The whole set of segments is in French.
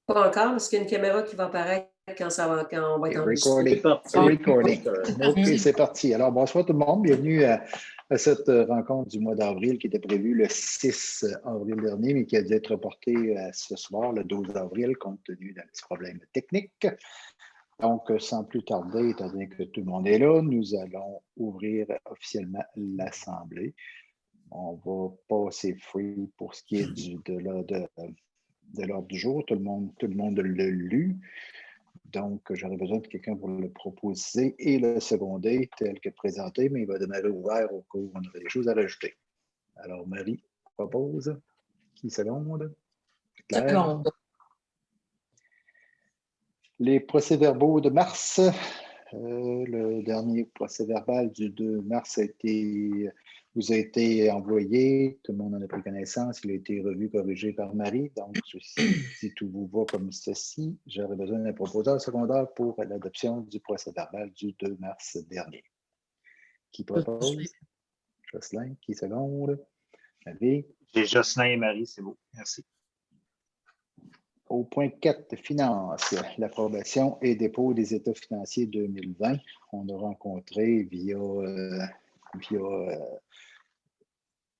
Pas encore, parce qu'il y a une caméra qui va apparaître quand on va Okay, être recording. enregistré. parti. Recording. OK, c'est parti. Alors, bonsoir tout le monde. Bienvenue à cette rencontre du mois d'avril qui était prévue le 6 avril dernier, mais qui a dû être reportée à ce soir, le 12 avril, compte tenu d'un petit problème technique. Donc, sans plus tarder, étant donné que tout le monde est là, nous allons ouvrir officiellement l'Assemblée. On va passer free pour ce qui est de l'ordre du jour. Tout le monde l'a lu. Donc, j'aurais besoin de quelqu'un pour le proposer et le seconder tel que présenté, mais il va demeurer ouvert au cas où on aurait des choses à rajouter. Alors, Marie propose. Qui seconde? Claire? Seconde. Les procès-verbaux de mars. Le dernier procès-verbal du 2 mars vous a été envoyé. Tout le monde en a pris connaissance. Il a été revu, corrigé par Marie. Donc, si tout vous va comme ceci, j'aurais besoin d'un proposeur secondaire pour l'adoption du procès-verbal du 2 mars dernier. Qui propose? Jocelyn. Qui seconde? Marie? J'ai Jocelyn et Marie, c'est beau. Merci. Au point 4, finances, l'approbation et dépôt des états financiers 2020. On a rencontré via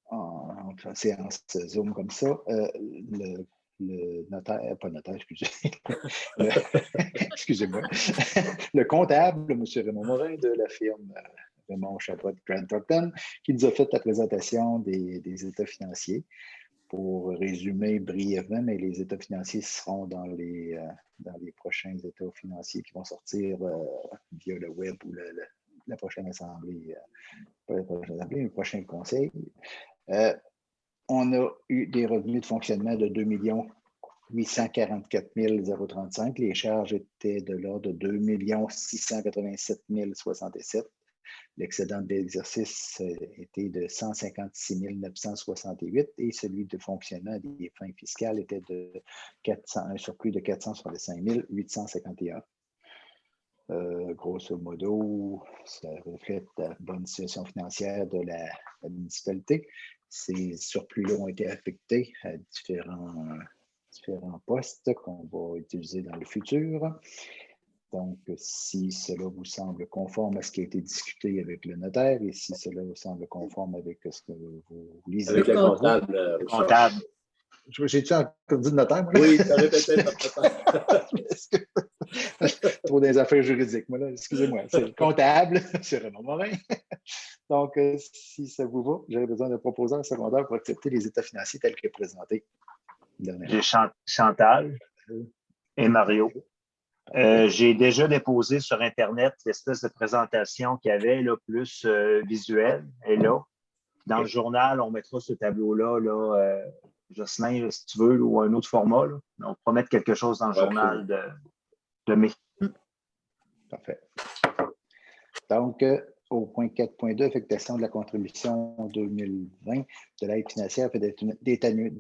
en séance Zoom comme ça, le notaire, pas notaire, excusez-moi, le comptable, M. Raymond Morin de la firme Raymond Chabot Grant Thornton, qui nous a fait la présentation des états financiers. Pour résumer brièvement, mais les états financiers seront dans les prochains états financiers qui vont sortir via le web ou la prochaine assemblée, pas la prochaine assemblée, le prochain conseil. On a eu des revenus de fonctionnement de 2 844 035. Les charges étaient de l'ordre de 2 687 067. L'excédent de l'exercice était de 156 968 et celui de fonctionnement des fins fiscales était de un surplus de 465 851. Grosso modo, ça reflète la bonne situation financière de la municipalité. Ces surplus-là ont été affectés à différents postes qu'on va utiliser dans le futur. Donc, si cela vous semble conforme à ce qui a été discuté avec le notaire et si cela vous semble conforme avec ce que vous lisez. Avec le comptable. Comptable. J'ai-tu encore dit le notaire, moi? Oui, tu as répété Trop des affaires juridiques, moi, là. Excusez-moi. C'est le comptable, c'est Raymond Morin. Donc, si ça vous va, j'aurais besoin d'un proposeur secondaire pour accepter les états financiers tels que présentés. J'ai Chantal et Mario. J'ai déjà déposé sur Internet l'espèce de présentation qu'il y avait, là, plus visuelle. Et là, dans le journal, on mettra ce tableau-là, Jocelyn, si tu veux, ou un autre format. Là. On pourra mettre quelque chose dans le journal de mai. Parfait. Donc, au point 4.2, affectation de la contribution 2020 de l'aide financière fait d'atténuer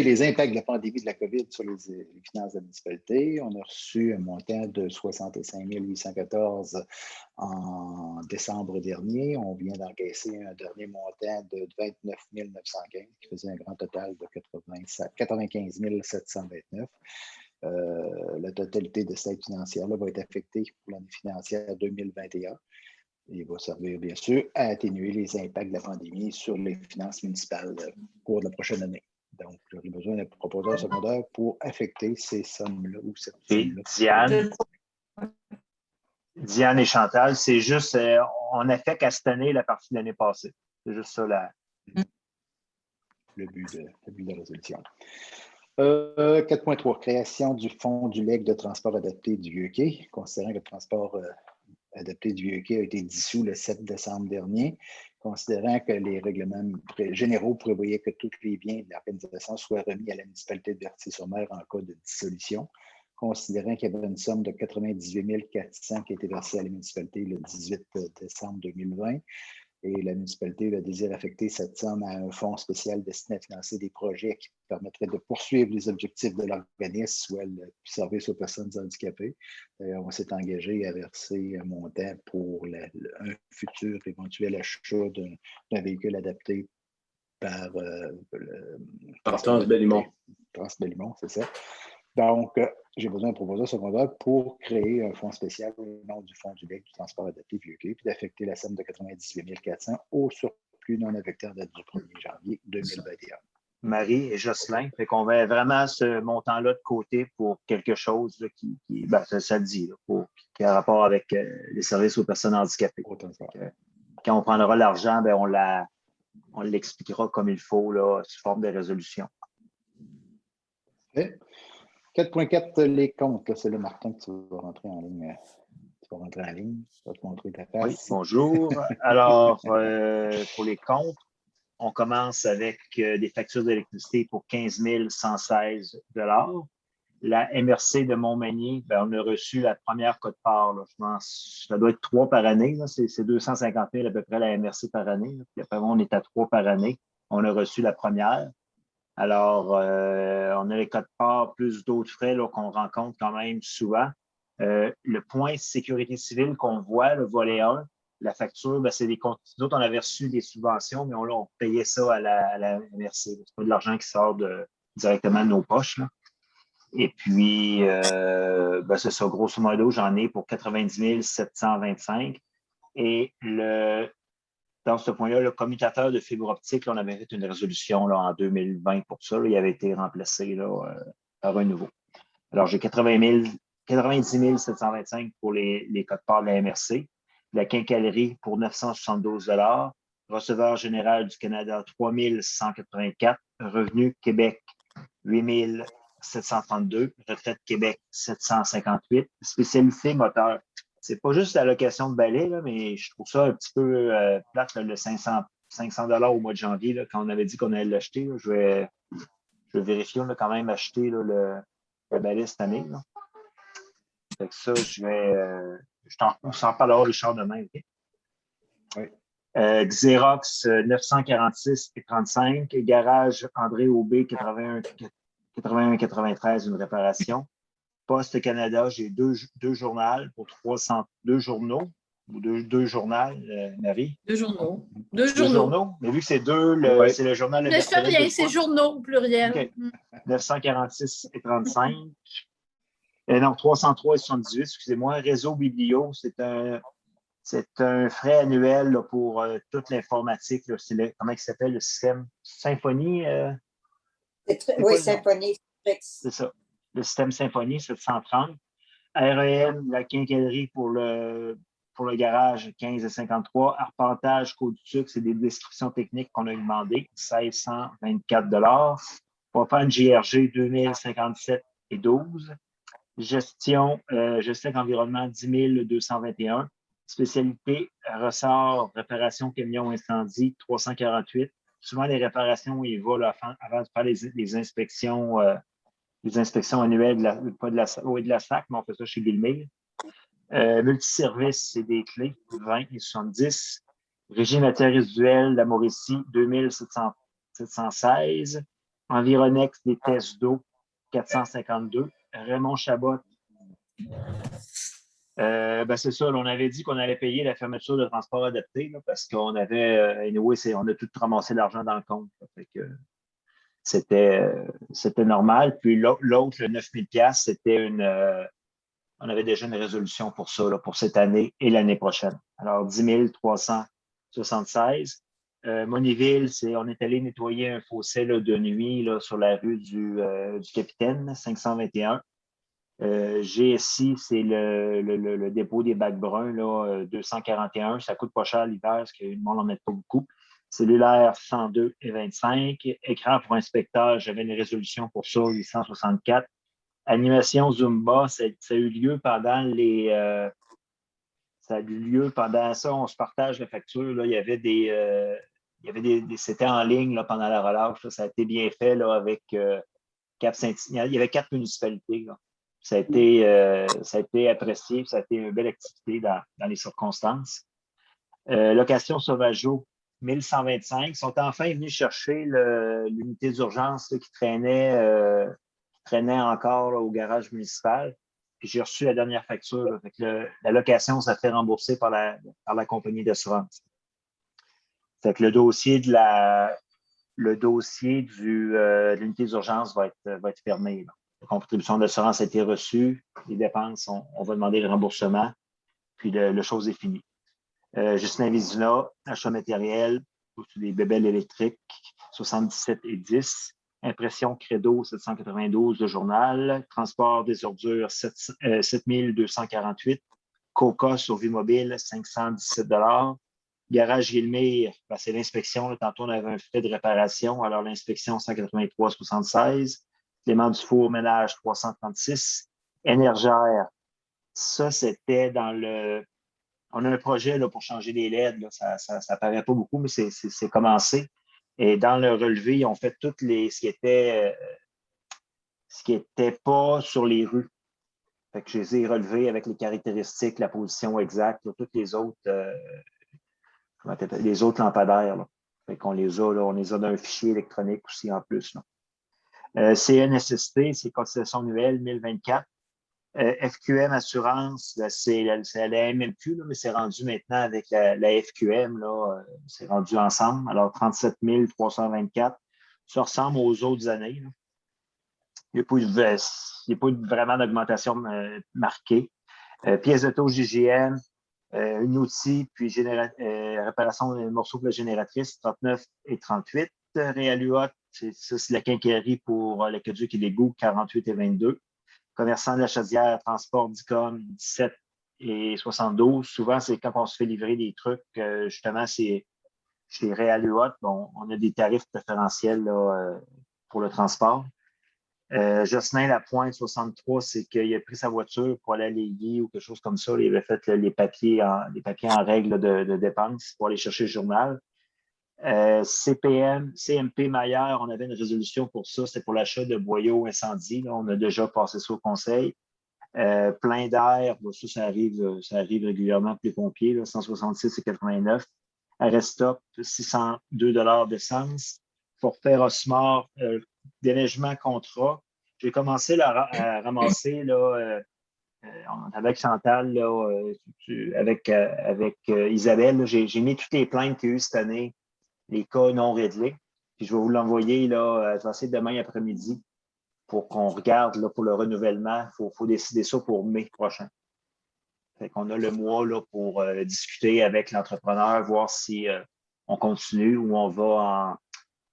les impacts de la pandémie de la COVID sur les finances de la municipalité. On a reçu un montant de 65 814 en décembre dernier. On vient d'encaisser un dernier montant de 29 915 qui faisait un grand total de 95 729. La totalité de cette aide financière-là va être affectée pour l'année financière 2021. Il va servir, bien sûr, à atténuer les impacts de la pandémie sur les finances municipales au cours de la prochaine année. Donc, j'aurai besoin d'un proposeur secondaire pour affecter ces sommes-là ou cette somme-là. Diane et Chantal, c'est juste, on affecte à cette année la partie de l'année passée. C'est juste ça, le but de la résolution. 4.3, création du fonds du legs de transport adapté du Vieux-Quai. Considérant que le transport adapté du Vieux-Quai a été dissous le 7 décembre dernier, considérant que les règlements généraux prévoyaient que tous les biens de l'organisation soient remis à la municipalité de Berthier-sur-Mer en cas de dissolution, considérant qu'il y avait une somme de 98 400 qui a été versée à la municipalité le 18 décembre 2020, et la municipalité va désirer affecter cette somme à un fonds spécial destiné à financer des projets qui permettraient de poursuivre les objectifs de l'organisme, soit le service aux personnes handicapées. D'ailleurs, on s'est engagé à verser un montant pour un futur éventuel achat d'un véhicule adapté par Trans-Bellimont. Trans-Bellimont, c'est ça. Donc, j'ai besoin d'un proposeur secondaire pour créer un fonds spécial au nom du Fonds du LEC du transport adapté Vieux-Quai, puis d'affecter la somme de 98 400 au surplus non affecté en date du 1er janvier 2021. Marie et Jocelyn. Fait qu'on met vraiment ce montant-là de côté pour quelque chose là, ça le dit, là, qui a rapport avec les services aux personnes handicapées. Quand on prendra l'argent, ben, on l'expliquera comme il faut là, sous forme de résolution. Okay. 4.4, les comptes. C'est là, Martin, que tu vas rentrer en ligne. Tu vas rentrer en ligne. Tu vas te montrer ta face. Oui, bonjour. Alors, pour les comptes, on commence avec des factures d'électricité pour 15 116 $. La MRC de Montmagny, ben, on a reçu la première quote-part. Je pense ça doit être 3 par année. C'est 250 000 à peu près la MRC par année. Là. Puis après, on est à 3 par année. On a reçu la première. Alors, on a les quote-part plus d'autres frais qu'on rencontre quand même souvent. Le point sécurité civile qu'on voit, le volet 1, la facture, ben, c'est des comptes. Nous autres, on avait reçu des subventions, mais on payait ça à la MRC. C'est pas de l'argent qui sort directement de nos poches. Là. Et puis, ben, c'est ça, grosso modo, j'en ai pour 90 725. Et dans ce point-là, le commutateur de fibre optique, là, on avait fait une résolution là, en 2020 pour ça. Là, il avait été remplacé là, par un nouveau. Alors, j'ai 90 725 pour les quote-parts de la MRC. La quincaillerie pour 972 $. Receveur général du Canada, 3 184. Revenu Québec, 8 732. Retraite Québec, 758. Spécialité moteur. C'est pas juste la location de balai, là, mais je trouve ça un petit peu plate, là, le 500 $ au mois de janvier, là, quand on avait dit qu'on allait l'acheter. Là, je vais vérifier. On a quand même acheté là, le balai cette année. Là. Fait que ça, on s'en parlera, Richard, demain. Okay? Oui. Xerox 946,35. Garage André Aubé 81,93, une réparation. Poste Canada, j'ai deux journaux pour 2 journaux ou deux journaux, Marie? 2 journaux. 2 journaux. Mais vu que c'est deux, oui. c'est le journal. Ne fais rien, c'est journaux, pluriel. Okay. 946,35. Non, 303,78, excusez-moi. Réseau Biblio, c'est un frais annuel là, pour toute l'informatique. Comment il s'appelle, le système Symphonie? Oui, Symphonie. C'est ça. Le système Symphonie, 730. REM, la quincaillerie pour le garage, 15,53. Arpentage, Côte du Sucre, c'est des descriptions techniques qu'on a demandées, 1624 $. On va faire une GRG, 2057,12. Gestion environnement, 10 221. Spécialité, ressort, réparation, camion, incendie, 348. Souvent, les réparations, il va là, avant de faire les inspections annuelles de la SAC, mais on fait ça chez Bilmil. Multiservice, c'est des clés, 20 et 70. Régime matière résiduelle, la Mauricie, 2716. Environex, des tests d'eau, 452. Raymond Chabot, c'est ça, on avait dit qu'on allait payer la fermeture de transport adapté là, parce qu'on avait, on a tout ramassé l'argent dans le compte. Là, fait que c'était normal. Puis l'autre, le 9 000 $, c'était on avait déjà une résolution pour ça, là, pour cette année et l'année prochaine. Alors, 10 376. Moniville, on est allé nettoyer un fossé là, de nuit là, sur la rue du Capitaine, 521. GSI, c'est le dépôt des bacs bruns, là, 241. Ça coûte pas cher l'hiver parce que le monde n'en met pas beaucoup. Cellulaire, 102,25. Écran pour inspecteur, j'avais une résolution pour ça, 864. Animation Zumba, ça a eu lieu pendant ça, on se partage la facture. Là, il y avait c'était en ligne là, pendant la relâche. Là, ça a été bien fait là, avec Cap-Saint-Ignace. Il y avait 4 municipalités. Là. Ça a été apprécié, ça a été une belle activité dans les circonstances. Location Sauvageau, 1125. Ils sont enfin venus chercher l'unité d'urgence qui traînait encore là, au garage municipal. Puis j'ai reçu la dernière facture. Là. Fait que la location, ça fait rembourser par la compagnie d'assurance. Fait que le dossier de l'unité d'urgence va être fermé. Là. La contribution d'assurance a été reçue. Les dépenses, on va demander le remboursement. Puis, le chose est finie. Justin Vizina, achat matériel, des bébelles électriques, 77 et 10. Impression Credo, 792, le journal. Transport des ordures, 7248. Coca sur Vie Mobile, 517 Garage Gilmire, ben, c'est l'inspection. Tantôt, on avait un frais de réparation. Alors, l'inspection, 183,76. Clément Dufour, ménage, 336. Énergère, ça, c'était dans le... On a un projet là, pour changer les LED. Là. Ça paraît pas beaucoup, mais c'est commencé. Et dans le relevé, ils ont fait toutes les ce qui était pas sur les rues. Fait que je les ai relevés avec les caractéristiques, la position exacte, là, toutes les autres lampadaires. Là. Fait qu'on les a, là, on les a dans un fichier électronique aussi en plus. Là. CNSST, c'est cotisation annuelle 1024. FQM Assurance, c'est la MMQ, là, mais c'est rendu maintenant avec la FQM, là, c'est rendu ensemble. Alors, 37 324. Ça ressemble aux autres années. Là. Il n'y a pas eu vraiment d'augmentation marquée. Pièces d'auto GGM, un outil, puis réparation des morceaux pour la génératrice, 39 et 38. Réaluot, c'est la quincaillerie pour l'aqueduc et l'égout, 48 et 22. Commerçant de la chaudière, transport d'ICOM, 17 et 72. Souvent, c'est quand on se fait livrer des trucs, justement, c'est chez Réaluot, bon, on a des tarifs préférentiels là, pour le transport. Jocelyn Lapointe, 63, c'est qu'il a pris sa voiture pour aller à Lévis ou quelque chose comme ça. Il avait fait les papiers en règle de dépenses pour aller chercher le journal. CMP Maillard, on avait une résolution pour ça. C'était pour l'achat de boyaux incendie. Là, on a déjà passé ça au conseil. Plein d'air, ça arrive régulièrement pour les pompiers, là, 166 et 89. Arrestop, 602 d'essence. Forfait Rossmart, déneigement contrat. J'ai commencé à ramasser là, avec Chantal, là, avec Isabelle. J'ai mis toutes les plaintes qu'il y a eu cette année, les cas non réglés. Puis je vais vous l'envoyer là, je vais essayer demain après-midi pour qu'on regarde là, pour le renouvellement. Il faut décider ça pour mai prochain. Fait qu'on a le mois là, pour discuter avec l'entrepreneur, voir si on continue ou on va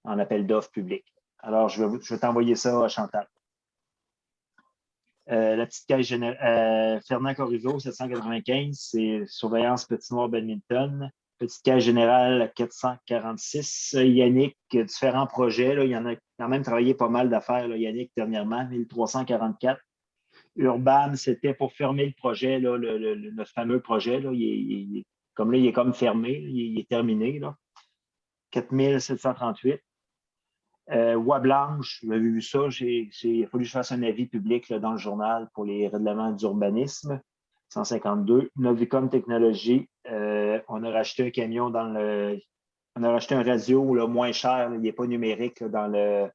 en appel d'offres public. Alors, je vais t'envoyer ça, Chantal. La petite caisse générale, Fernand Corriveau, 795, c'est surveillance patinoire badminton. Petite caisse générale, 446. Yannick, différents projets. Là, il y en a quand même travaillé pas mal d'affaires, là, Yannick, dernièrement, 1344. Urban, c'était pour fermer le projet, là, notre fameux projet. Là, il est comme fermé, il est terminé. Là. 4738. Blanche, vous avez vu ça, il a fallu que je fasse un avis public là, dans le journal pour les règlements d'urbanisme. 152. Novicom Technologies, on a racheté un camion on a racheté un radio là, moins cher, là, il n'est pas numérique là,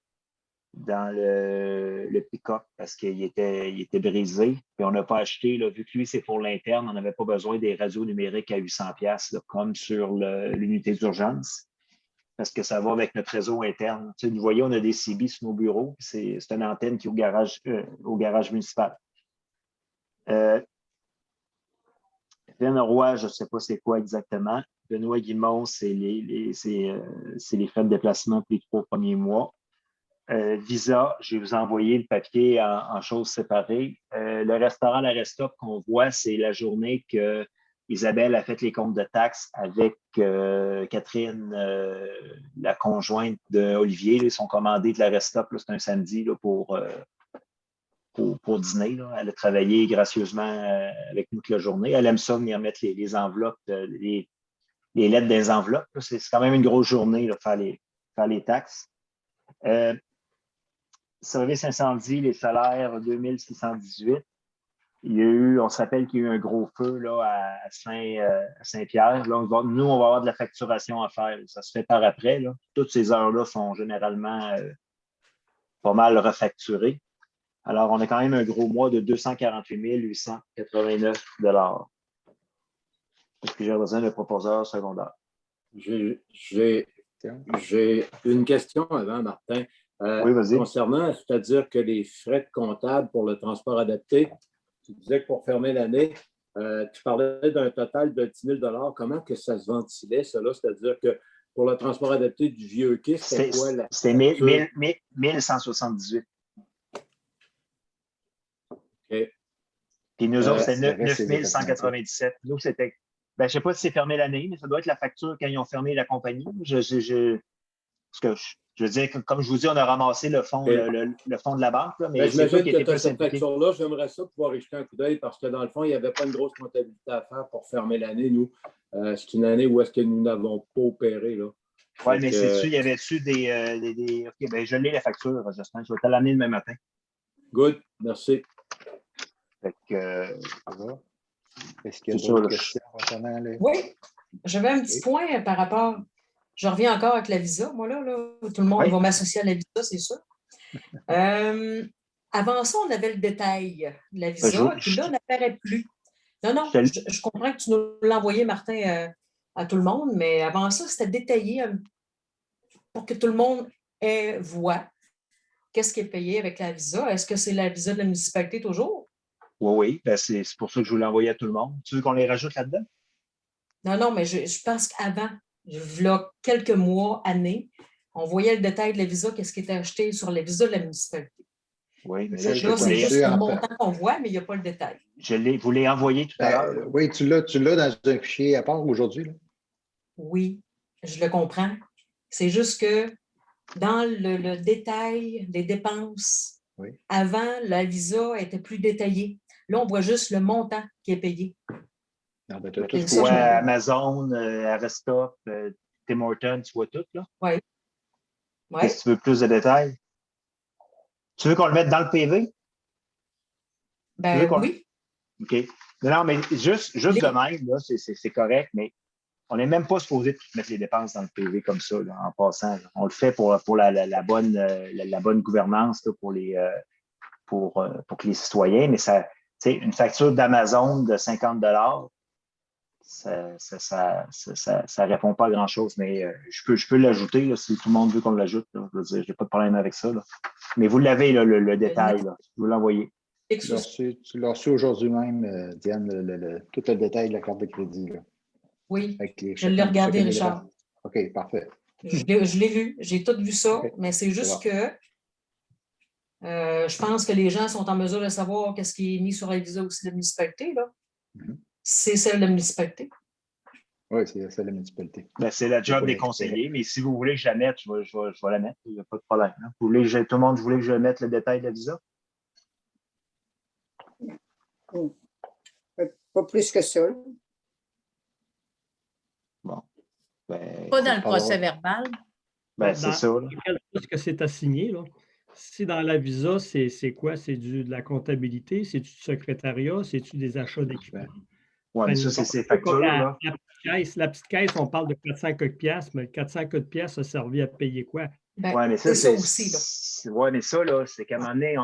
dans le pick-up parce qu'il était brisé. Puis on n'a pas acheté, là, vu que lui, c'est pour l'interne, on n'avait pas besoin des radios numériques à 800$, là, comme sur l'unité d'urgence, parce que ça va avec notre réseau interne. Tu sais, vous voyez, on a des CB sur nos bureaux. C'est une antenne qui est au garage municipal. Ben Roy, je ne sais pas c'est quoi exactement. Benoît Guimond, c'est les frais de déplacement pour les 3 premiers mois. Visa, je vais vous envoyer le papier en choses séparées. Le restaurant La Restop qu'on voit, c'est la journée que Isabelle a fait les comptes de taxes avec Catherine, la conjointe d'Olivier. Ils sont commandés de La Restop. C'est un samedi là, pour dîner. Là. Elle a travaillé gracieusement avec nous toute la journée. Elle aime ça venir mettre les enveloppes, les lettres des enveloppes. C'est quand même une grosse journée là, faire les taxes. Service incendie, les salaires 2618. Il y a eu, on se rappelle qu'il y a eu un gros feu là, à Saint-Pierre. Là, nous, on va avoir de la facturation à faire. Ça se fait par après. Là. Toutes ces heures-là sont généralement pas mal refacturées. Alors, on a quand même un gros mois de 248 889 $. Est-ce que j'ai besoin de proposeur secondaire? J'ai une question avant, Martin. Oui, vas-y. Concernant, c'est-à-dire que les frais de comptable pour le transport adapté, tu disais que pour fermer l'année, tu parlais d'un total de 10 000 $. Comment que ça se ventilait, cela? C'est-à-dire que pour le transport adapté du vieux quai, c'était quoi la C'était facture? 1178. OK. Puis nous autres, le c'était reste, c'est les 9197. Nous, c'était. Ben, je ne sais pas si c'est fermé l'année, mais ça doit être la facture quand ils ont fermé la compagnie. Parce que je veux dire, comme je vous dis, on a ramassé le fond, OK. le fond de la banque, là, mais Ben, c'est toi j'imagine qui que étais tu as plus cette impliqué. facture-là. J'aimerais ça pouvoir y jeter un coup d'œil parce que dans le fond, il n'y avait pas une grosse comptabilité à faire pour fermer l'année, nous. C'est une année où est-ce que nous n'avons pas opéré, là. Oui, Donc, mais sais-tu, il y avait-tu des. OK, ben, je l'ai la facture, Justin. Je vais te l'amener demain matin. Good, merci. Fait que, Ça va? Est-ce qu'il y a c'est ça, d'autres là, questions concernant les... Oui, j'avais un petit Oui. point par rapport. Je reviens encore avec la visa, moi, là. Tout le monde Oui. va m'associer à la visa, c'est sûr. Avant ça, on avait le détail de la visa, puis là, on n'apparaît plus. Non, je comprends que tu nous l'as envoyé, Martin, à tout le monde, mais avant ça, c'était détaillé pour que tout le monde voit qu'est-ce qui est payé avec la visa. Est-ce que c'est la visa de la municipalité toujours? Oui. Ben, c'est pour ça que je voulais envoyer à tout le monde. Tu veux qu'on les rajoute là-dedans? Non, mais je pense qu'avant, là, quelques mois, années, on voyait le détail de la visa, qu'est-ce qui était acheté sur la visa de la municipalité. Oui, mais Là, ça, Là, c'est juste le en montant qu'on voit, mais il n'y a pas le détail. vous l'ai envoyé tout à l'heure. oui, tu l'as dans un fichier à part aujourd'hui, là? Oui, je le comprends. C'est juste que dans le détail des dépenses, Oui. avant, la visa était plus détaillée. Là, on voit juste le montant qui est payé. Non, ben, t'as Tu tout C'est ce ça, vois je- Amazon, Aristop, Tim Hortons, tu vois tout, là. Oui. Qu'est-ce que tu veux plus de détails? Tu veux qu'on le mette dans le PV? Ben oui. OK. Non, mais juste de même, là, c'est correct, mais on n'est même pas supposé mettre les dépenses dans le PV comme ça, là, en passant. Là. On le fait pour la bonne gouvernance, là, pour que les citoyens, mais ça, une facture d'Amazon de 50 ça répond pas à grand-chose, mais je peux l'ajouter là, si tout le monde veut qu'on l'ajoute. Je veux dire, j'ai pas de problème avec ça. Là. Mais vous l'avez, là, le détail. Là. Vous l'envoyez. Tu l'as reçu aujourd'hui même, Diane, tout le détail de la carte de crédit. Là, Oui, avec je l'ai regardé, Richard. OK, parfait. Je l'ai vu, j'ai tout vu ça, Okay. mais c'est juste que je pense que les gens sont en mesure de savoir qu'est-ce qui est mis sur la visa aussi de la municipalité. Là. C'est celle de la municipalité. Oui, c'est celle de la municipalité. Ben, c'est la job des conseillers, mais si vous voulez que je la mette, je vais la mettre. Il n'y a pas de problème. Hein. Tout le monde voulait que je mette le détail de la visa? Pas plus que ça. Bon. Ben, Pas dans le procès verbal. Ben, c'est ça. Là. Est-ce que c'est assigné, là? Si dans la visa, c'est quoi? C'est de la comptabilité? C'est du secrétariat? C'est-tu des achats d'équipement? Oui, mais ça, c'est ces factures-là. La petite caisse, on parle de 400 quelques piastres, mais 400 quelques piastres, ça servait à payer quoi? Oui, mais ça, c'est aussi. Là. Oui, mais ça, là, c'est qu'à un moment donné,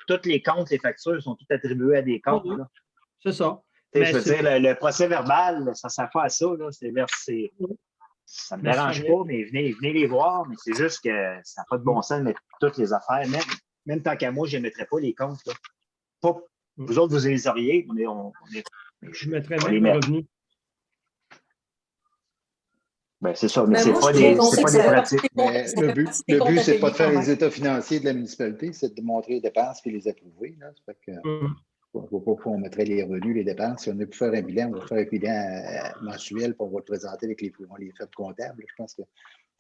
tous les comptes, les factures sont toutes attribuées à des comptes. Là. C'est ça. Je veux dire, le procès verbal, ça ne sert pas à ça. Là. Ça ne me dérange pas, mais venez les voir, mais c'est juste que ça n'a pas de bon sens de mettre toutes les affaires. Même tant qu'à moi, je ne mettrais pas les comptes. Là. Pas, vous autres, vous les auriez. Je mettrais même le revenu. Ben, c'est ça, mais Ben ce n'est moi, pas je des trouve que c'est pratiques. Mais le but, ce n'est pas de faire les états financiers de la municipalité, c'est de montrer les dépenses et les approuver. Là. Ça fait que, on ne voit pas pourquoi on mettrait les revenus, les dépenses. Si on est pour faire un bilan, on va faire un bilan mensuel, puis on va le présenter avec les faits comptables. Je pense qu'il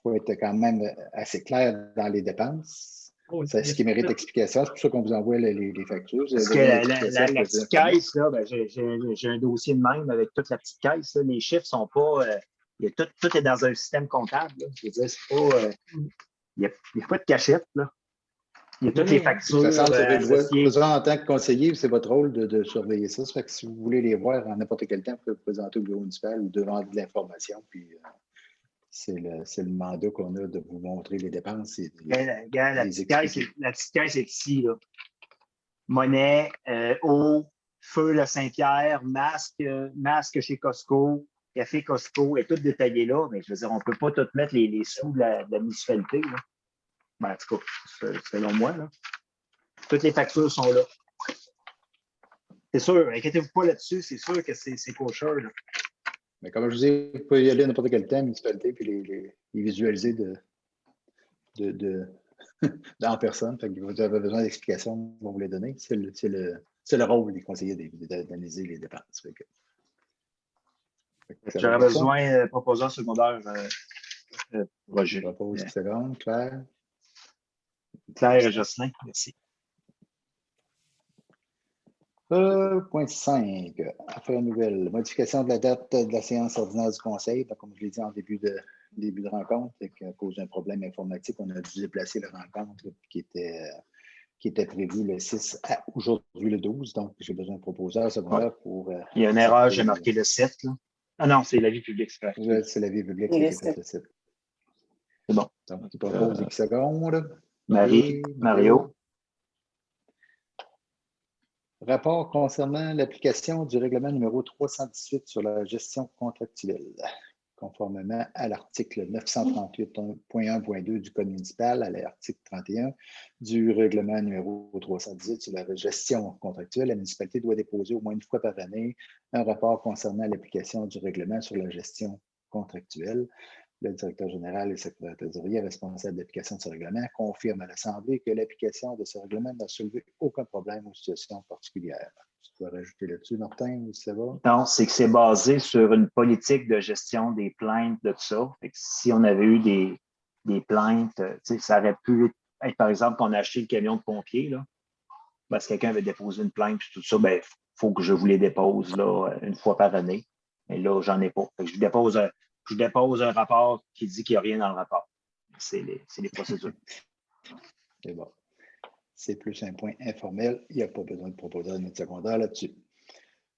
faut être quand même assez clair dans les dépenses. C'est ce qui mérite explication. C'est pour ça qu'on vous envoie les factures. Parce que la petite caisse, là, ben, j'ai un dossier de même avec toute la petite caisse. Là, les chiffres ne sont pas. Tout est dans un système comptable. Là. Je veux dire, c'est pas. Il n'y a pas de cachette. Là. Il y a toutes les factures. En tant que conseiller, c'est votre rôle de surveiller ça. Ça fait que si vous voulez les voir en n'importe quel temps, vous pouvez vous présenter au bureau municipal ou demander de l'information. Puis c'est le mandat qu'on a de vous montrer les dépenses. Et la petite caisse est ici. Là. Monnaie, eau, feu le Saint-Pierre, masque chez Costco, café Costco, est tout détaillé là. Mais je veux dire, on ne peut pas tout mettre les sous de la municipalité. Là. Ben, en tout cas, selon moi, là. Toutes les factures sont là. C'est sûr, inquiétez-vous pas là-dessus, c'est sûr que c'est kosher, là. Mais comme je vous dis, vous pouvez y aller à n'importe quel thème, municipalité, puis les visualiser en personne. Fait que vous avez besoin d'explications, on va vous les donner. C'est le rôle des conseillers d'analyser les dépenses. J'aurais besoin de proposants secondaires, Roger. Je propose 10 secondes, Claire. Claire et Jocelyn, merci. Point 5, affaires nouvelles. Modification de la date de la séance ordinaire du Conseil. Donc, comme je l'ai dit en début de rencontre, à cause d'un problème informatique, on a dû déplacer la rencontre qui était prévue le 6 à aujourd'hui le 12. Donc, j'ai besoin de proposeurs secondaires pour. Il y a une erreur, j'ai marqué le 7. Là. Ah non, c'est l'avis public. C'est l'avis public qui a été fait le 7. C'est bon. Donc, tu proposes 10 secondes. Mario. Rapport concernant l'application du règlement numéro 318 sur la gestion contractuelle, conformément à l'article 938.1.2 du Code municipal, à l'article 31 du règlement numéro 318 sur la gestion contractuelle. La municipalité doit déposer au moins une fois par année un rapport concernant l'application du règlement sur la gestion contractuelle. Le directeur général et le secrétaire trésorier responsable de l'application de ce règlement confirme à l'Assemblée que l'application de ce règlement n'a soulevé aucun problème ou situation particulière. Tu peux rajouter là-dessus, Martin, ou ça va? Non, c'est que c'est basé sur une politique de gestion des plaintes, de tout ça. Fait que si on avait eu des plaintes, ça aurait pu être, par exemple, qu'on a acheté le camion de pompiers, là, parce que quelqu'un avait déposé une plainte, puis tout ça, il faut que je vous les dépose là, une fois par année. Et là, j'en ai pas. Fait que je dépose un rapport qui dit qu'il n'y a rien dans le rapport. C'est les procédures. C'est bon. C'est plus un point informel. Il n'y a pas besoin de proposer de notre secondaire là-dessus.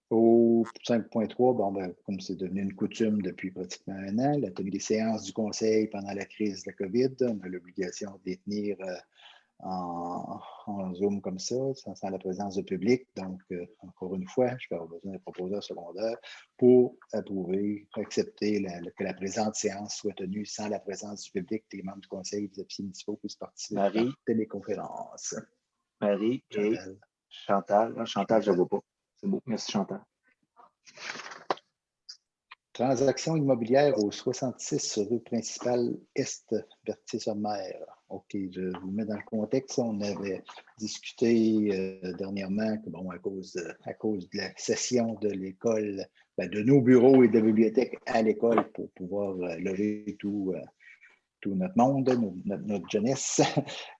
Au 5.3, comme c'est devenu une coutume depuis pratiquement un an, la tenue des séances du Conseil pendant la crise de la COVID, on a l'obligation de les tenir en Zoom comme ça, sans la présence du public. Donc, encore une fois, je vais avoir besoin de proposeurs secondaires pour approuver, accepter que la présente séance soit tenue sans la présence du public, des membres du Conseil des officiers municipaux puissent participer à la téléconférence. Marie et Chantal. Chantal, je ne vois pas. C'est beau. Merci, Chantal. Transaction immobilière au 66 rue principale Est, Berthier-sur-Mer. OK, je vous mets dans le contexte. On avait discuté dernièrement que, à cause de la cession de l'école, de nos bureaux et de bibliothèques à l'école pour pouvoir loger tout notre monde, notre jeunesse,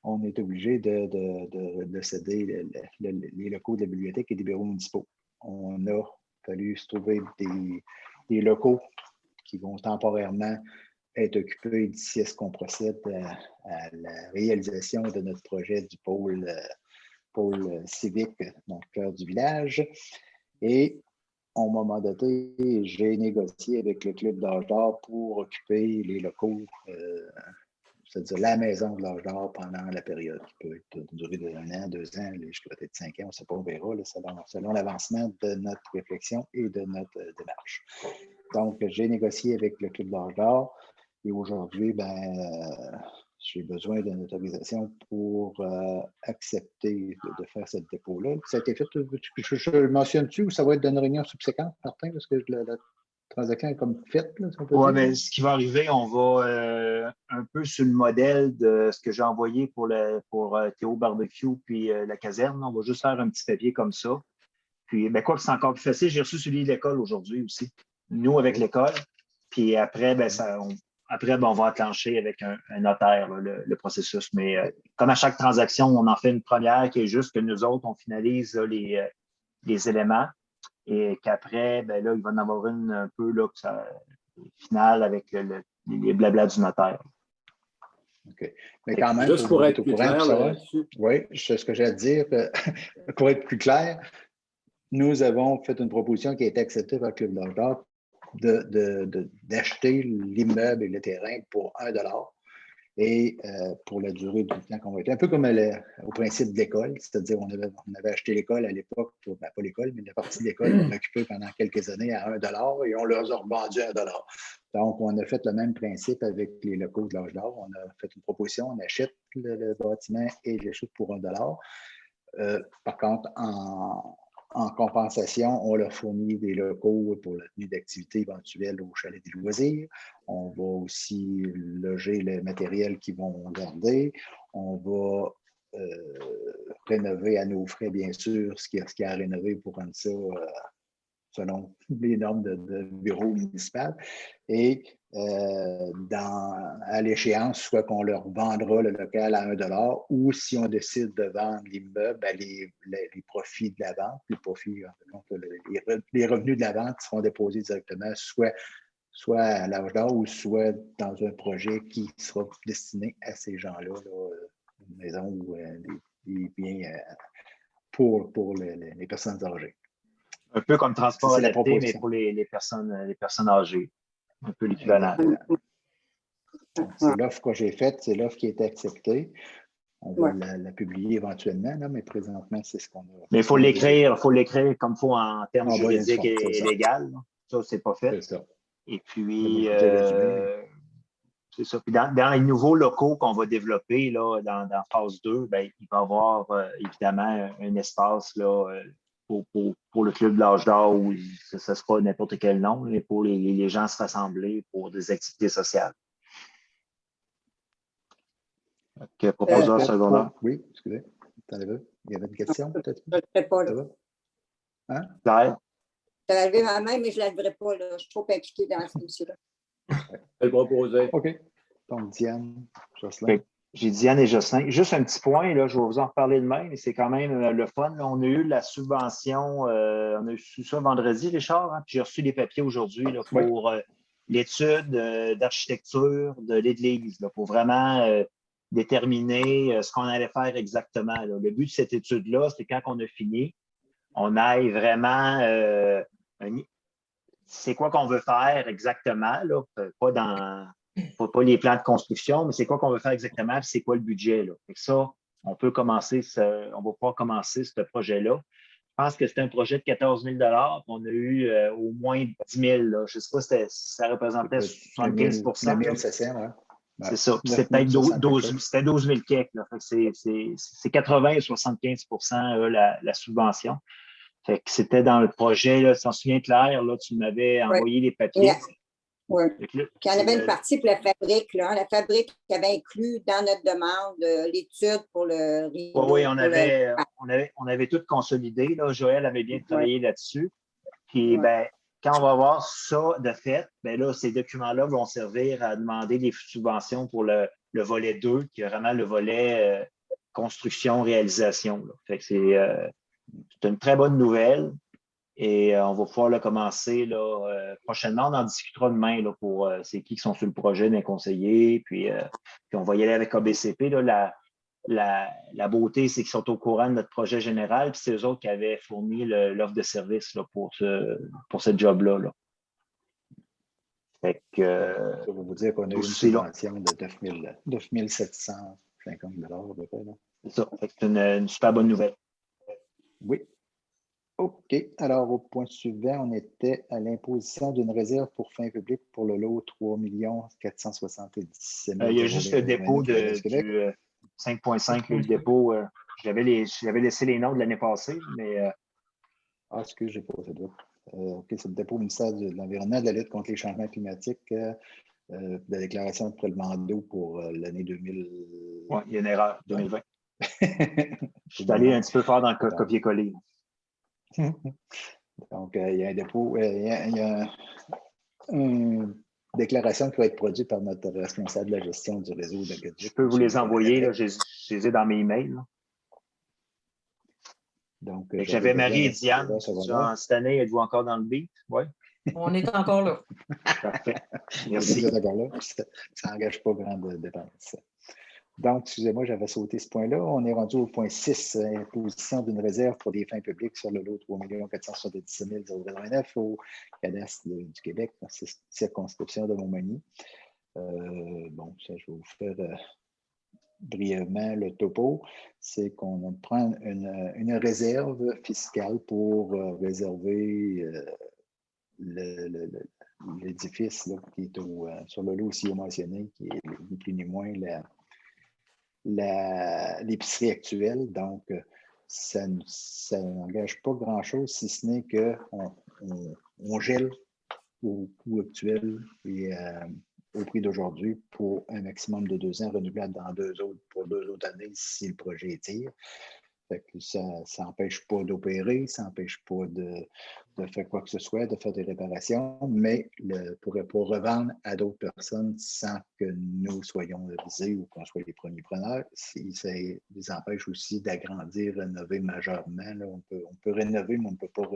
on est obligé de céder les locaux de la bibliothèque et des bureaux municipaux. On a fallu se trouver des locaux qui vont temporairement être occupés d'ici à ce qu'on procède à la réalisation de notre projet du pôle civique dans le cœur du village. Et à un moment donné, j'ai négocié avec le Club d'Âge d'Or pour occuper les locaux, c'est-à-dire la maison de l'Âge d'Or pendant la période qui peut durer de 1 an, 2 ans, jusqu'à peut-être 5 ans, on ne sait pas, on verra, là, selon l'avancement de notre réflexion et de notre démarche. Donc, j'ai négocié avec le Club d'Âge d'Or et aujourd'hui, j'ai besoin d'une autorisation pour accepter de faire cette dépôt-là. Ça a été fait, je le mentionne-tu ou ça va être dans une réunion subséquente, Martin, parce que la transaction est comme faite? Oui, mais ce qui va arriver, on va un peu sur le modèle de ce que j'ai envoyé pour Théo Barbecue puis la caserne. On va juste faire un petit papier comme ça. Puis, quoi que c'est encore plus facile, j'ai reçu celui de l'école aujourd'hui aussi. Nous, avec l'école. Puis après, on va enclencher avec un notaire le processus. Mais comme à chaque transaction, on en fait une première qui est juste que nous autres, on finalise les éléments et qu'après, il va en avoir une un peu finale avec les blablas du notaire. OK. Mais quand même, juste pour être plus clair, oui, ce que j'ai à dire, pour être plus clair, nous avons fait une proposition qui a été acceptée par le Club d'Âge d'Or d'acheter l'immeuble et le terrain pour $1 et pour la durée du temps qu'on va être. Un peu comme au principe de l'école, c'est-à-dire on avait acheté l'école à l'époque, pas l'école, mais la partie de l'école qu'on occupait pendant quelques années à 1 $ et on leur a revendu à 1 $. Donc, on a fait le même principe avec les locaux de l'âge d'or. On a fait une proposition, on achète le bâtiment et l'achète pour 1 $. Par contre, en compensation, on leur fournit des locaux pour la tenue d'activités éventuelles au chalet des loisirs. On va aussi loger le matériel qu'ils vont garder. On va rénover à nos frais, bien sûr, ce qu'il y a à rénover pour rendre ça selon les normes de bureau municipal. Et à l'échéance, soit qu'on leur vendra le local à 1 $ ou si on décide de vendre l'immeuble, les profits de la vente, les revenus de la vente seront déposés directement soit à l'âge d'or ou soit dans un projet qui sera destiné à ces gens-là, une maison ou des biens pour les personnes âgées. Un peu comme transport adapté, mais pour les personnes âgées. Un peu l'équivalent. C'est l'offre que j'ai faite, c'est l'offre qui a été acceptée. On va la publier éventuellement, là, mais présentement, c'est ce qu'on a. Mais il faut l'écrire comme il faut en termes juridiques et légal. Ça, c'est pas fait. C'est ça. Et puis, c'est ça. Puis dans les nouveaux locaux qu'on va développer là, dans phase 2, ben, il va y avoir évidemment un espace là, pour le club de l'âge d'or où ce ne sera pas n'importe quel nom, mais pour les gens se rassembler pour des activités sociales. Donc, proposeur secondaire. Oui, excusez. Il y avait une question peut-être? Je ne le ferai pas. Là. Hein? Claire? Je vais lever ma main, mais je ne la leverai pas. Là. Je suis trop impliquée dans ce dossier-là. Elle proposer. OK. Donc, Diane, Jocelyn. J'ai Diane et Jocelyn. Juste un petit point, là, je vais vous en reparler demain, mais c'est quand même le fun. Là, on a eu la subvention, on a eu ça vendredi, Richard, hein, puis j'ai reçu les papiers aujourd'hui là, pour l'étude d'architecture de l'Église, là, pour vraiment déterminer ce qu'on allait faire exactement. Là. Le but de cette étude-là, c'est quand on a fini, on aille vraiment c'est quoi qu'on veut faire exactement, là, pas les plans de construction, mais c'est quoi qu'on veut faire exactement, puis c'est quoi le budget. Là. Fait que ça, on va pouvoir commencer ce projet-là. Je pense que c'était un projet de 14 000 $. On a eu au moins 10 000 là. Je ne sais pas si ça représentait 75 ouais. C'est ça. C'était peut-être 12 000 kek. C'est 80 et 75 la subvention. Fait que c'était dans le projet, là, tu t'en souviens, Claire, là, tu m'avais envoyé les papiers. Oui. Puis il y en avait une partie pour la fabrique. Là. La fabrique qui avait inclus dans notre demande l'étude pour le rideau. Oui, on avait tout consolidé. Là. Joël avait bien travaillé là-dessus. Puis, ben, quand on va avoir ça de fait, ben là, ces documents-là vont servir à demander des subventions pour le volet 2, qui est vraiment le volet construction-réalisation. Fait que c'est une très bonne nouvelle. Et on va pouvoir là, commencer là, prochainement. On en discutera demain là, pour c'est qui sont sur le projet d'un conseiller. Puis on va y aller avec ABCP. Là, la beauté, c'est qu'ils sont au courant de notre projet général. Puis c'est eux autres qui avaient fourni l'offre de service là, pour ce job-là. Là. Fait que, ça va vous dire qu'on a eu une subvention de 9 750 $. C'est ça. C'est une super bonne nouvelle. Oui. OK. Alors, au point suivant, on était à l'imposition d'une réserve pour fin public pour le lot 3 477 000. Il y a juste le dépôt du 5,5, le dépôt. J'avais laissé les noms de l'année passée, mais. Excusez, j'ai pas ça doit. OK, c'est le dépôt au ministère de l'Environnement, de la lutte contre les changements climatiques, de la déclaration de prélèvement d'eau pour l'année 2000. Oui, il y a une erreur, 2020. Je suis allé un petit peu fort dans le copier-coller. Donc, il y a un dépôt, il y a une déclaration qui va être produite par notre responsable de la gestion du réseau de Gaudry. Je peux vous les envoyer, là, je les ai dans mes emails. Là. Donc, j'avais Marie et Diane. Cette année, êtes-vous encore dans le beat? Oui. On est encore là. Parfait. Merci. Vous êtes encore là. Ça n'engage pas grand de dépenses. Donc, excusez-moi, j'avais sauté ce point-là. On est rendu au point 6, imposition d'une réserve pour des fins publiques sur le lot 3 477 089 au cadastre du Québec, dans cette circonscription de Montmagny. Bon, ça, je vais vous faire brièvement le topo. C'est qu'on prend une réserve fiscale pour réserver l'édifice qui est sur le lot aussi mentionné, qui est ni plus ni moins l'épicerie actuelle. Donc, ça n'engage pas grand-chose, si ce n'est qu'on gèle au coût actuel et au prix d'aujourd'hui pour un maximum de 2 ans, renouvelable pour 2 autres années si le projet étire. Fait que ça n'empêche pas d'opérer, ça n'empêche pas de faire quoi que ce soit, de faire des réparations, mais pour revendre à d'autres personnes sans que nous soyons visés ou qu'on soit les premiers preneurs, ça les empêche aussi d'agrandir, rénover majeurement. Là, on peut rénover, mais on ne peut pas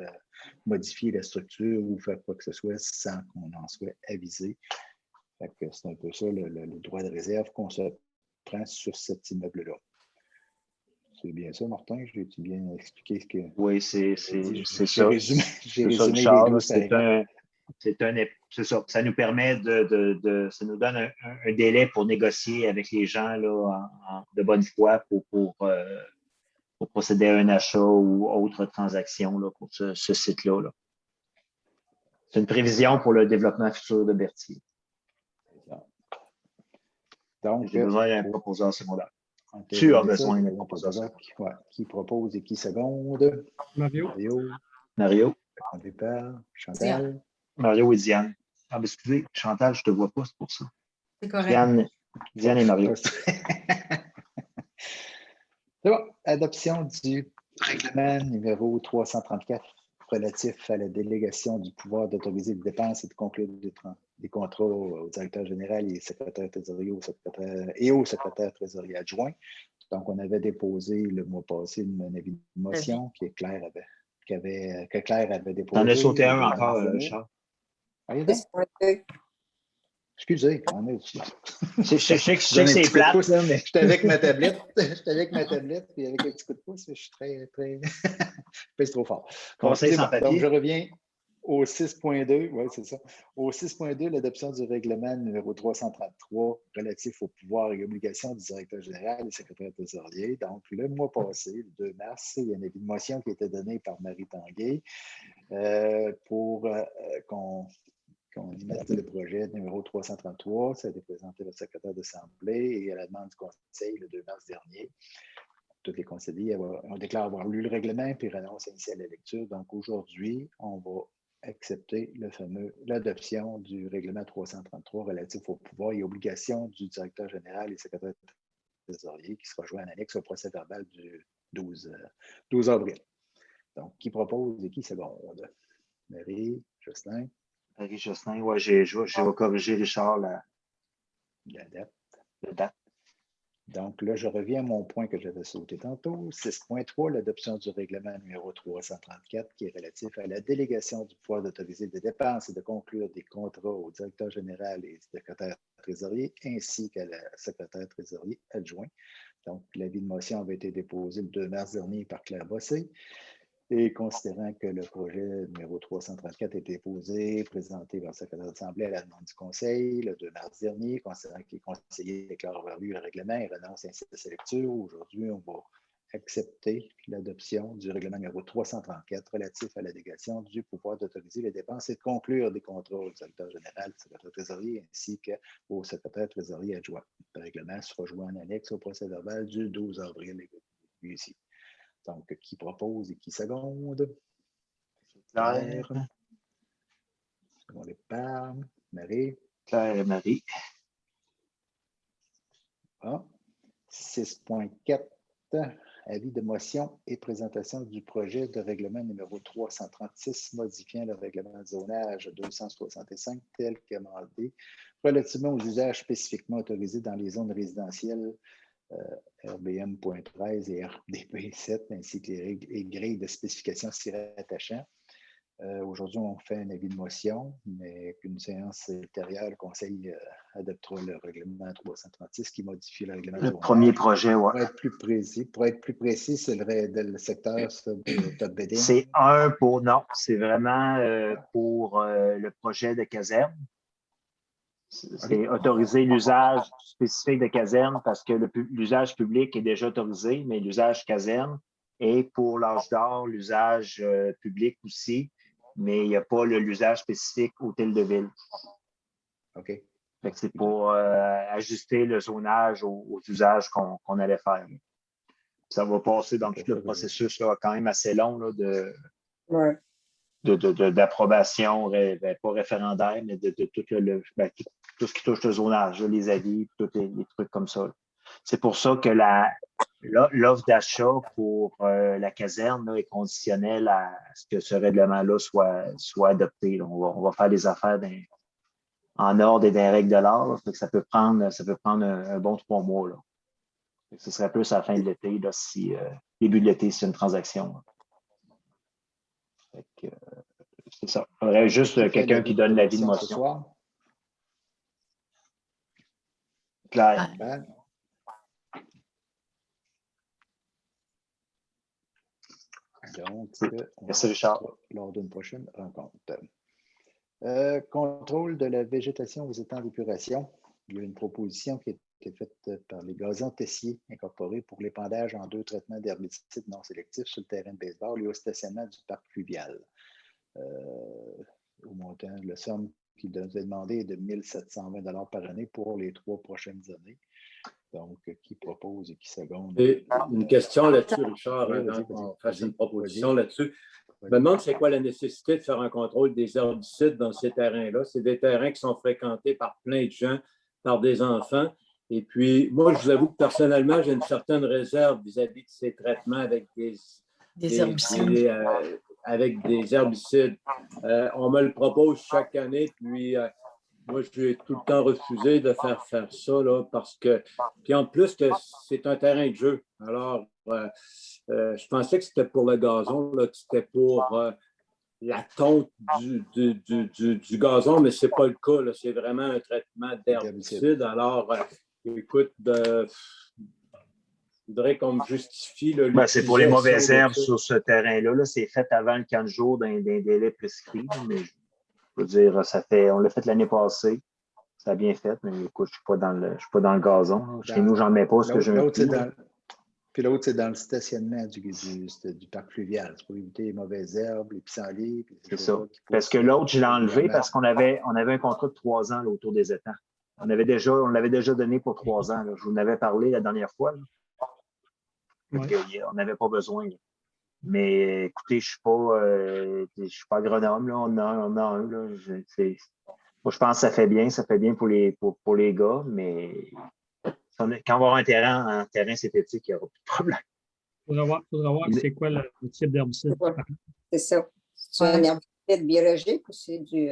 modifier la structure ou faire quoi que ce soit sans qu'on en soit avisé. Fait que c'est un peu ça le droit de réserve qu'on se prend sur cet immeuble-là. C'est bien ça, Martin? J'ai-tu bien expliqué ce que... Oui, c'est ça. J'ai résumé c'est ça. Ça nous permet ça nous donne un délai pour négocier avec les gens là, de bonne foi pour procéder à un achat ou autre transaction là, pour ce site-là. Là. C'est une prévision pour le développement futur de Berthier. Donc, j'ai besoin d'un proposeur secondaire. Tu as besoin d'un proposeur secondaire. Qui propose et qui seconde? Mario. Chantal. Mario et Diane. Ah, mais excusez, Chantal, je ne te vois pas, c'est pour ça. C'est correct. Diane et Mario. C'est bon. Adoption du règlement numéro 334 relatif à la délégation du pouvoir d'autoriser les dépenses et de conclure des contrats au directeur général et secrétaire trésorier et au secrétaire trésorier adjoint. Donc, on avait déposé le mois passé un avis de motion que Claire avait déposé. T'en as sauté un encore, Charles. Excusez, je sais que c'est plate, mais... J'étais avec ma tablette, puis avec un petit coup de pouce, je suis très... je pèse trop fort. Conseil sans papier. Donc, je reviens au 6.2, oui, c'est ça. Au 6.2, l'adoption du règlement numéro 333 relatif aux pouvoirs et obligations du directeur général et secrétaire trésorier. Donc, le mois passé, le 2 mars, il y a une avis de motion qui a été donné par Marie Tanguay pour qu'on y mette le projet numéro 333. Ça a été présenté au secrétaire d'Assemblée et à la demande du Conseil le 2 mars dernier. Tous les conseillers ont déclaré avoir lu le règlement puis renoncent à initier la lecture. Donc, aujourd'hui, on va accepter l'adoption du règlement 333 relatif aux pouvoirs et obligations du directeur général et secrétaire trésorier qui sera joint en annexe au procès verbal du 12 avril. Donc, qui propose et qui seconde? Marie, Justin. Marie Justin, oui, je vais corriger Richard la date. Donc là, je reviens à mon point que j'avais sauté tantôt. 6.3, l'adoption du règlement numéro 334 qui est relatif à la délégation du pouvoir d'autoriser des dépenses et de conclure des contrats au directeur général et secrétaire trésorier ainsi qu'à la secrétaire trésorier adjoint. Donc, l'avis de motion avait été déposé le 2 mars dernier par Claire Bossé. Et considérant que le projet numéro 334 a été présenté par le secrétaire d'Assemblée à la demande du Conseil le 2 mars dernier, considérant que les conseillers déclarent avoir lu le règlement et renoncent ainsi à sa lecture, aujourd'hui, on va accepter l'adoption du règlement numéro 334 relatif à la délégation du pouvoir d'autoriser les dépenses et de conclure des contrats au directeur général, secrétaire trésorier, ainsi qu'au secrétaire trésorier adjoint. Le règlement sera joint en annexe au procès verbal du 12 avril ici. Donc, qui propose et qui seconde? Claire. On les parle. Marie. Claire et Marie. Ah. 6.4. Avis de motion et présentation du projet de règlement numéro 336 modifiant le règlement de zonage 265 tel qu'amendé relativement aux usages spécifiquement autorisés dans les zones résidentielles RBM.13 et RDP7, ainsi que les règles et grilles de spécification s'y rattachant. Aujourd'hui, on fait un avis de motion, mais qu'une séance ultérieure, le Conseil adoptera le règlement 336 qui modifie le règlement. Le premier projet, oui. Pour être plus précis, c'est le secteur de top bedding. C'est c'est vraiment pour le projet de caserne. C'est autoriser l'usage spécifique de caserne parce que l'usage public est déjà autorisé, mais l'usage caserne est pour l'âge d'or, l'usage public aussi, mais il n'y a pas l'usage spécifique hôtel de ville. OK. C'est pour ajuster le zonage aux usages qu'on allait faire. Ça va passer dans tout le processus là, quand même assez long là, d'approbation, pas référendaire, mais de tout, tout ce qui touche le zonage, là, les avis, tous les trucs comme ça. C'est pour ça que l'offre d'achat pour la caserne là, est conditionnelle à ce que ce règlement-là soit adopté. Là. On va faire les affaires en ordre et des règles de l'art. Ça peut prendre un bon 3 mois. Là. Ce serait plus à la fin de l'été, là, si début de l'été, c'est une transaction. C'est ça. Il faudrait juste quelqu'un qui donne l'avis de motion. Claire. Donc, merci Richard. Lors d'une prochaine rencontre. Contrôle de la végétation aux étangs d'épuration. Il y a une proposition qui a été faite par les Gazons Tessier incorporés pour l'épandage en 2 traitements d'herbicides non sélectifs sur le terrain de baseball et au stationnement du parc fluvial. Au montant, la somme qui nous est demandée est de 1 720 $ par année pour les 3 prochaines années. Donc, qui propose et qui seconde? Et une question là-dessus, Richard, avant qu'on fasse une proposition là-dessus. Je me demande c'est quoi la nécessité de faire un contrôle des herbicides dans ces terrains-là. C'est des terrains qui sont fréquentés par plein de gens, par des enfants. Et puis, moi, je vous avoue que personnellement, j'ai une certaine réserve vis-à-vis de ces traitements avec des herbicides. Avec des herbicides. On me le propose chaque année, puis moi, j'ai tout le temps refusé de faire ça, là, parce que, puis en plus, c'est un terrain de jeu. Alors, je pensais que c'était pour le gazon, là, que c'était pour la tonte du gazon, mais ce n'est pas le cas, là. C'est vraiment un traitement d'herbicide. Alors, écoute, il faudrait qu'on me justifie. C'est pour les mauvaises herbes sur ce terrain-là. Là. C'est fait avant le 15 jours d'un délai prescrit. Mais je veux dire, on l'a fait l'année passée. Ça a bien fait, mais écoute, je ne suis pas dans le gazon. Chez nous, j'en mets pas parce que j'ai un Puis l'autre, c'est dans le stationnement du parc fluvial. C'est pour éviter les mauvaises herbes, les pissenlits. C'est ça. Parce que l'autre, je l'ai enlevé parce qu'on avait un contrat de 3 ans là, autour des étangs. On l'avait déjà donné pour 3 ans. Là. Je vous en avais parlé la dernière fois. Là. On n'avait pas besoin. Là. Mais écoutez, je ne suis pas agronome. Là. On a un. Là. Moi, je pense que ça fait bien pour les gars, mais quand on va avoir un terrain synthétique, il n'y aura plus de problème. Il faudra voir c'est quoi le type d'herbicide. C'est ça. C'est un herbicide biologique ou c'est du.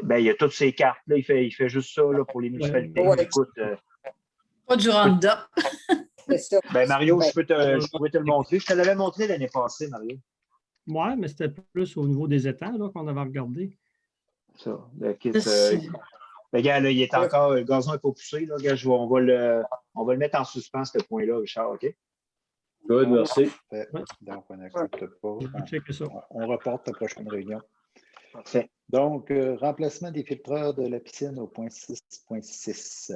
Ben, il y a toutes ces cartes. Là. Il fait juste ça là, pour les municipalités. Ouais. Écoute, pas du Roundup. Ben, Mario, je peux te le montrer. Je te l'avais montré l'année passée, Mario. Oui, mais c'était plus au niveau des étangs qu'on avait regardé. Ça. Le kit, regarde, là, il est encore. Le gazon n'est pas poussé. Là. Regarde, on va le mettre en suspens, ce point-là, Richard, OK? Good, merci. Donc, on n'accepte pas. On reporte la prochaine réunion. Parfait. Donc, remplacement des filtreurs de la piscine au point 6.6.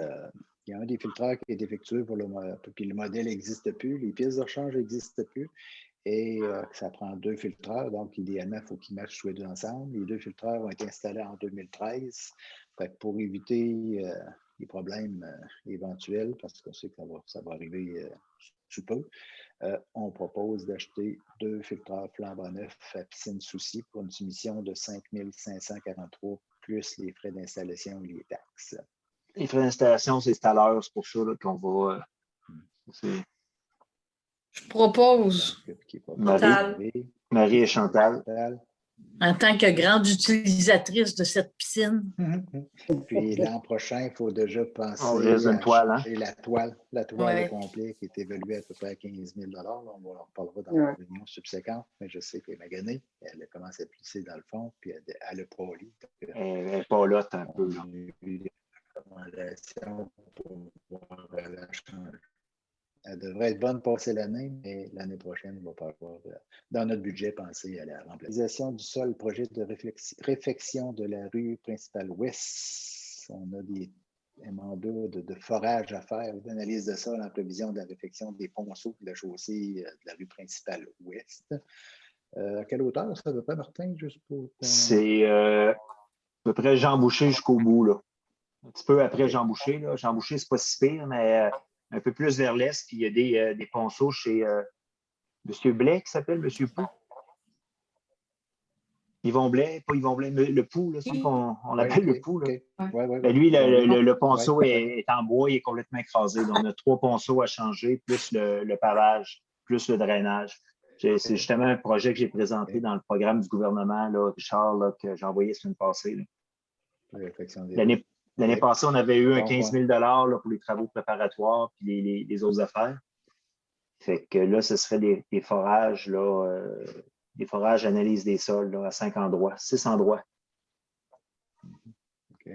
Il y a un des filtreurs qui est défectueux, puis le modèle n'existe plus, les pièces de rechange n'existent plus, et ça prend 2 filtreurs, donc idéalement, il faut qu'ils matchent tous les 2 ensemble. Les 2 filtreurs ont été installés en 2013. Fait que pour éviter les problèmes éventuels, parce qu'on sait que ça va arriver sous peu, on propose d'acheter 2 filtreurs flambant neufs à piscine souci pour une soumission de 5 543 plus les frais d'installation et les taxes. Les frais d'installation, c'est à l'heure, c'est pour ça là, qu'on va. Je propose. Marie et Chantal. En tant que grande utilisatrice de cette piscine. Puis l'an prochain, il faut déjà penser à toile, la toile au complet qui est évaluée à peu près à 15 000 $. On en reparlera dans la réunion subséquente, mais je sais qu'elle est maganée. Elle a commencé à plisser dans le fond, puis elle n'a pas lu. Elle n'est pas là, un peu. Elle devrait être bonne passer l'année, mais l'année prochaine, on va pas avoir, dans notre budget, penser à la remplacement du sol, projet de réfection de la rue principale ouest. On a un mandat de forage à faire, d'analyse de sol en prévision de la réfection des ponceaux de la chaussée de la rue principale ouest. À quelle hauteur ça, à peu près, Martin, juste pour... C'est à peu près Jean Boucher jusqu'au bout, là. Un petit peu après Jean Boucher, là. Jean Boucher, c'est pas si pire, mais un peu plus vers l'est, puis il y a des ponceaux chez M. Blais, qui s'appelle M. Pou. Yvon Blais, pas Yvon Blais, le Pou, là, c'est qu'on appelle le Pou. Là. Ben, lui, le ponceau est en bois, il est complètement écrasé. Donc, on a 3 ponceaux à changer, plus le pavage, plus le drainage. C'est justement un projet que j'ai présenté dans le programme du gouvernement, là, Richard, là, que j'ai envoyé la semaine passée. L'année passée, on avait eu un 15 000 là, pour les travaux préparatoires et les autres affaires. Fait que là, ce serait des forages, là, des forages analyse des sols là, à 6 endroits. OK.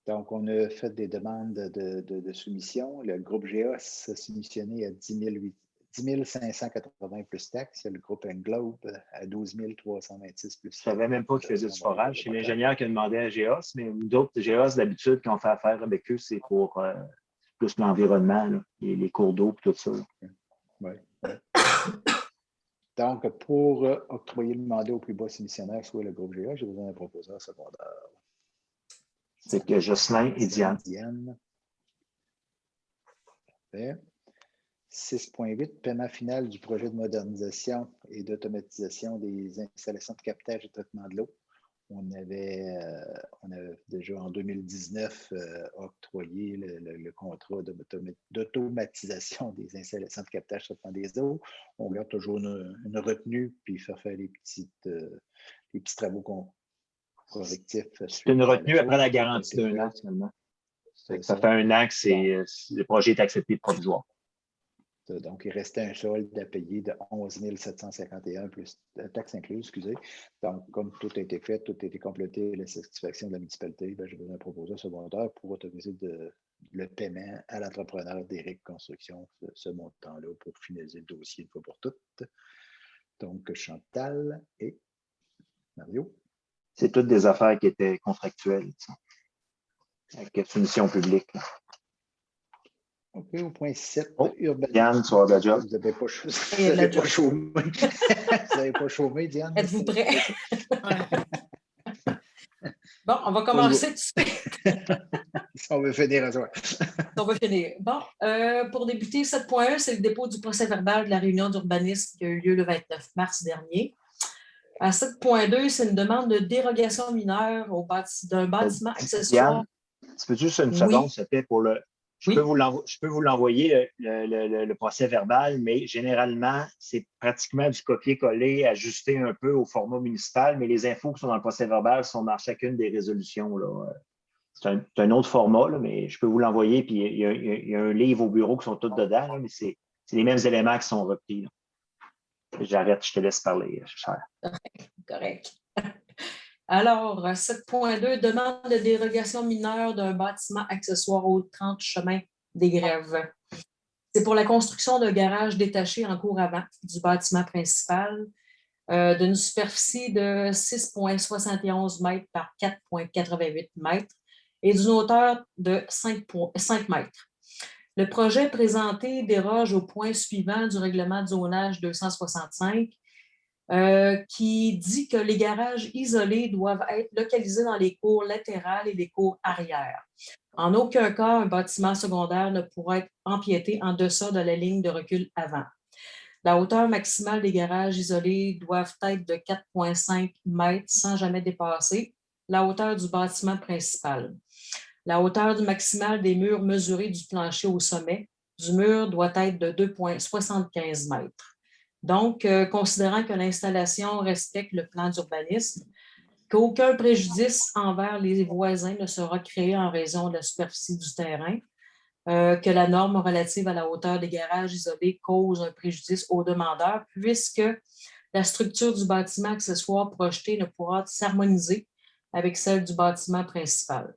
Donc, on a fait des demandes de soumission. Le groupe GEOS a soumissionné à 10 580 plus taxes. Le groupe Englobe à 12 326 plus taxes. Je ne savais même pas qu'il faisait du forage. C'est l'ingénieur qui a demandé à GEOS, mais d'autres GEOS, d'habitude, quand on fait affaire avec eux, c'est pour plus l'environnement, les cours d'eau et tout ça. Oui. Donc, pour octroyer le mandat au plus bas soumissionnaire, soit le groupe GA, j'ai besoin d'un proposeur secondaire. C'est que Jocelyn et Diane. Parfait. 6.8, paiement final du projet de modernisation et d'automatisation des installations de captage et traitement de l'eau. On avait déjà en 2019 octroyé le contrat d'automatisation des installations de captage et traitement des eaux. On garde toujours une retenue puis faire les petits travaux correctifs. C'est une retenue après la garantie d'1 an, finalement. Ça fait 1 an que le projet est accepté provisoire. Donc, il restait un solde à payer de 11 751 plus taxes incluses, excusez. Donc, comme tout a été fait, tout a été complété, la satisfaction de la municipalité, j'ai besoin d'un proposeur secondaire pour autoriser le paiement à l'entrepreneur d'Éric Construction, ce montant-là, pour finaliser le dossier une fois pour toutes. Donc, Chantal et Mario. C'est toutes des affaires qui étaient contractuelles, avec soumission publique. Là. OK, au point 7, urbanisme. Diane, tu vas avoir de la job. Vous n'avez pas chômé. Vous n'avez pas chômé, Diane. Êtes-vous prêts? Bon, on va commencer tout de suite. On veut finir à soi. On va finir. Bon, pour débuter, 7.1, c'est le dépôt du procès-verbal de la réunion d'urbanisme qui a eu lieu le 29 mars dernier. À 7.2, c'est une demande de dérogation mineure d'un bâtiment accessoire. Diane, tu peux juste une seconde, s'il te plaît, pour le... Je peux vous l'envoyer, le procès-verbal, mais généralement, c'est pratiquement du copier-coller, ajusté un peu au format municipal, mais les infos qui sont dans le procès-verbal sont dans chacune des résolutions. C'est un autre format, là, mais je peux vous l'envoyer, puis il y a un livre au bureau qui sont tous dedans, là, mais c'est les mêmes éléments qui sont repris. Là. J'arrête, je te laisse parler, cher. Correct. Alors, 7.2, demande de dérogation mineure d'un bâtiment accessoire au 30 chemin des Grèves. C'est pour la construction d'un garage détaché en cour avant du bâtiment principal d'une superficie de 6,71 mètres par 4,88 mètres et d'une hauteur de 5 mètres. Le projet présenté déroge au point suivant du règlement de zonage 265 qui dit que les garages isolés doivent être localisés dans les cours latérales et les cours arrière. En aucun cas, un bâtiment secondaire ne pourra être empiété en deçà de la ligne de recul avant. La hauteur maximale des garages isolés doivent être de 4,5 mètres sans jamais dépasser la hauteur du bâtiment principal. La hauteur maximale des murs mesurés du plancher au sommet du mur doit être de 2,75 mètres. Donc, considérant que l'installation respecte le plan d'urbanisme, qu'aucun préjudice envers les voisins ne sera créé en raison de la superficie du terrain, que la norme relative à la hauteur des garages isolés cause un préjudice aux demandeurs, puisque la structure du bâtiment accessoire projeté ne pourra s'harmoniser avec celle du bâtiment principal.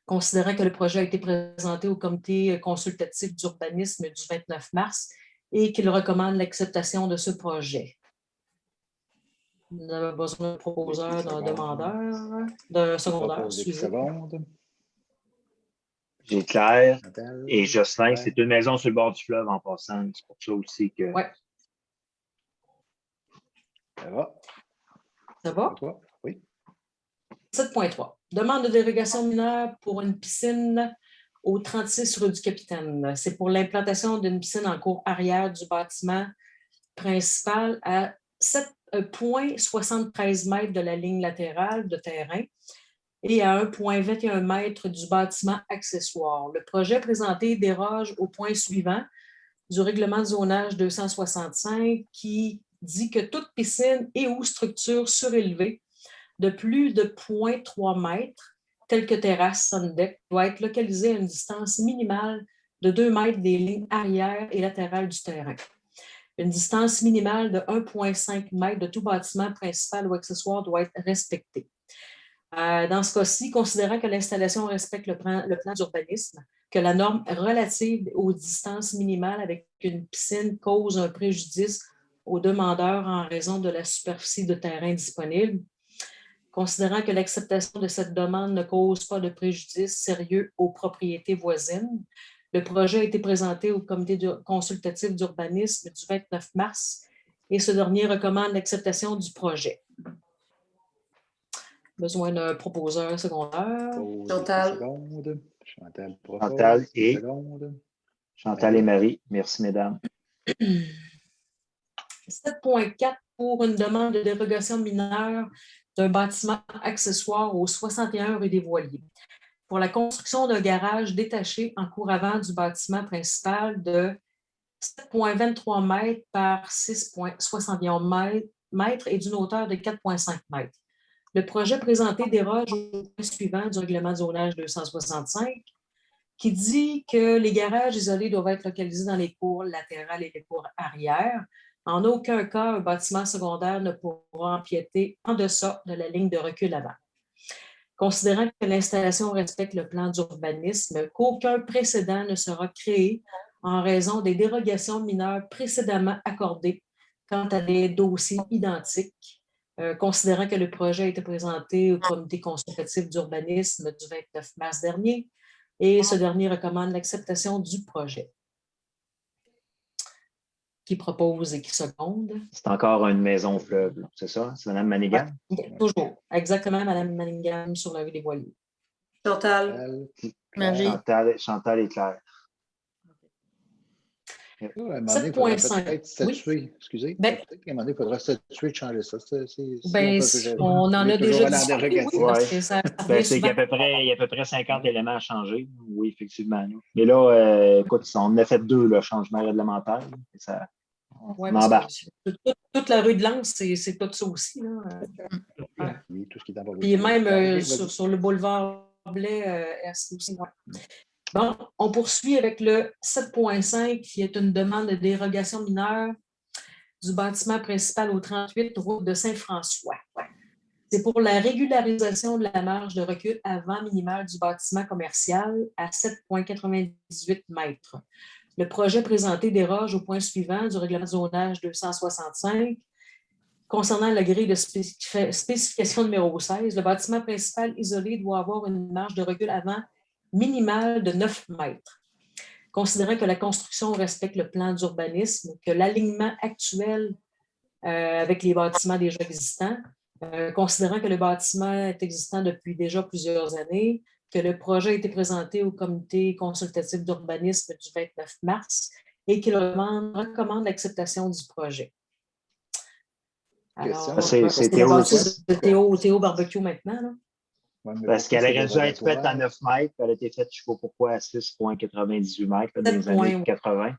Considérant que le projet a été présenté au comité consultatif d'urbanisme du 29 mars, et qu'il recommande l'acceptation de ce projet. On avait besoin d'un proposeur, d'un demandeur, d'un secondaire. Propose qui seconde. J'ai Claire Chantal. et Jocelyn. Ouais. C'est une maison sur le bord du fleuve en passant. C'est pour ça aussi que. Ouais. Ça va? Ça va? Toi? Oui. 7.3. Demande de dérogation mineure pour une piscine au 36 rue du Capitaine. C'est pour l'implantation d'une piscine en cour arrière du bâtiment principal à 7,73 mètres de la ligne latérale de terrain et à 1,21 mètres du bâtiment accessoire. Le projet présenté déroge au point suivant du règlement de zonage 265 qui dit que toute piscine et ou structure surélevée de plus de 0,3 mètres, telle que terrasse, sundeck, doit être localisée à une distance minimale de 2 mètres des lignes arrière et latérales du terrain. Une distance minimale de 1,5 mètres de tout bâtiment principal ou accessoire doit être respectée. Dans ce cas-ci, considérant que l'installation respecte le plan d'urbanisme, que la norme relative aux distances minimales avec une piscine cause un préjudice aux demandeurs en raison de la superficie de terrain disponible, considérant que l'acceptation de cette demande ne cause pas de préjudice sérieux aux propriétés voisines, le projet a été présenté au comité consultatif d'urbanisme du 29 mars et ce dernier recommande l'acceptation du projet. Besoin d'un proposeur secondaire. Chantal. Chantal, Chantal et seconde. Chantal et Marie. Merci, mesdames. 7.4 pour une demande de dérogation mineure d'un bâtiment accessoire au 61 rue des Voiliers pour la construction d'un garage détaché en cour avant du bâtiment principal de 7,23 mètres par 6,71 mètres et d'une hauteur de 4,5 mètres. Le projet présenté déroge au point suivant du règlement de zonage 265 qui dit que les garages isolés doivent être localisés dans les cours latérales et les cours arrière. En aucun cas, un bâtiment secondaire ne pourra empiéter en deçà de la ligne de recul avant. Considérant que l'installation respecte le plan d'urbanisme, qu'aucun précédent ne sera créé en raison des dérogations mineures précédemment accordées quant à des dossiers identiques, considérant que le projet a été présenté au comité consultatif d'urbanisme du 29 mars dernier et ce dernier recommande l'acceptation du projet. Qui propose et qui seconde? C'est encore une maison fleuve, c'est ça? C'est Mme Manigan? Ouais, toujours. Exactement, Mme Manningham sur la rue des Voiliers. Chantal. Chantal et Claire. 7.5. Oui. Excusez. Peut-être qu'à un moment donné, il faudra statuer de changer ça. On en a déjà discuté. C'est qu'il y a à peu près 50 éléments à changer. Oui, effectivement. Mais là, écoute, on a fait 2 là, changements réglementaires. Ça, on embarque. Toute la rue de Lens, c'est tout ça aussi. Là. Oui, tout ce qui est dans le Puis même sur le boulevard Blais, aussi. Ouais. Bon, on poursuit avec le 7.5 qui est une demande de dérogation mineure du bâtiment principal au 38 route de Saint-François. Ouais. C'est pour la régularisation de la marge de recul avant minimale du bâtiment commercial à 7,98 mètres. Le projet présenté déroge au point suivant du règlement de zonage 265. Concernant la grille de spécification numéro 16, le bâtiment principal isolé doit avoir une marge de recul avant minimale de 9 mètres. Considérant que la construction respecte le plan d'urbanisme, que l'alignement actuel avec les bâtiments déjà existants, considérant que le bâtiment est existant depuis déjà plusieurs années, que le projet a été présenté au comité consultatif d'urbanisme du 29 mars et qu'il recommande l'acceptation du projet. Alors, c'est Théo Barbecue maintenant. Là. Ouais, parce qu'elle aurait dû être faite à 9 mètres, elle a été faite, je ne sais pas pourquoi, à 6,98 mètres dans les années 80.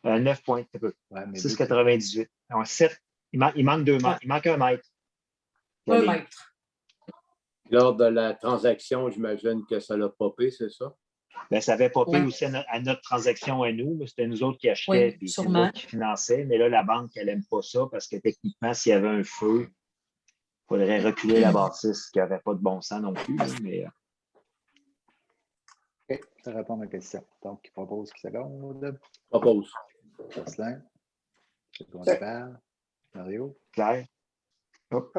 9 points, un peu. Ouais, 6,98. Donc, 7, il manque 2 mètres. Il manque 1 mètre. 1 mètre. Lors de la transaction, j'imagine que ça l'a popé, c'est ça? Bien, ça avait popé aussi à notre transaction à nous. C'était nous autres qui achetaient et c'est nous autres qui finançaient. Mais là, la banque, elle n'aime pas ça parce que techniquement, s'il y avait un feu, il faudrait reculer la bâtisse, ce qui n'avait pas de bon sens non plus. Mais... OK, ça répond à ma question. Donc, il propose qui seconde? Propose. Jocelyn. Secondaire. Mario. Claire. Oh,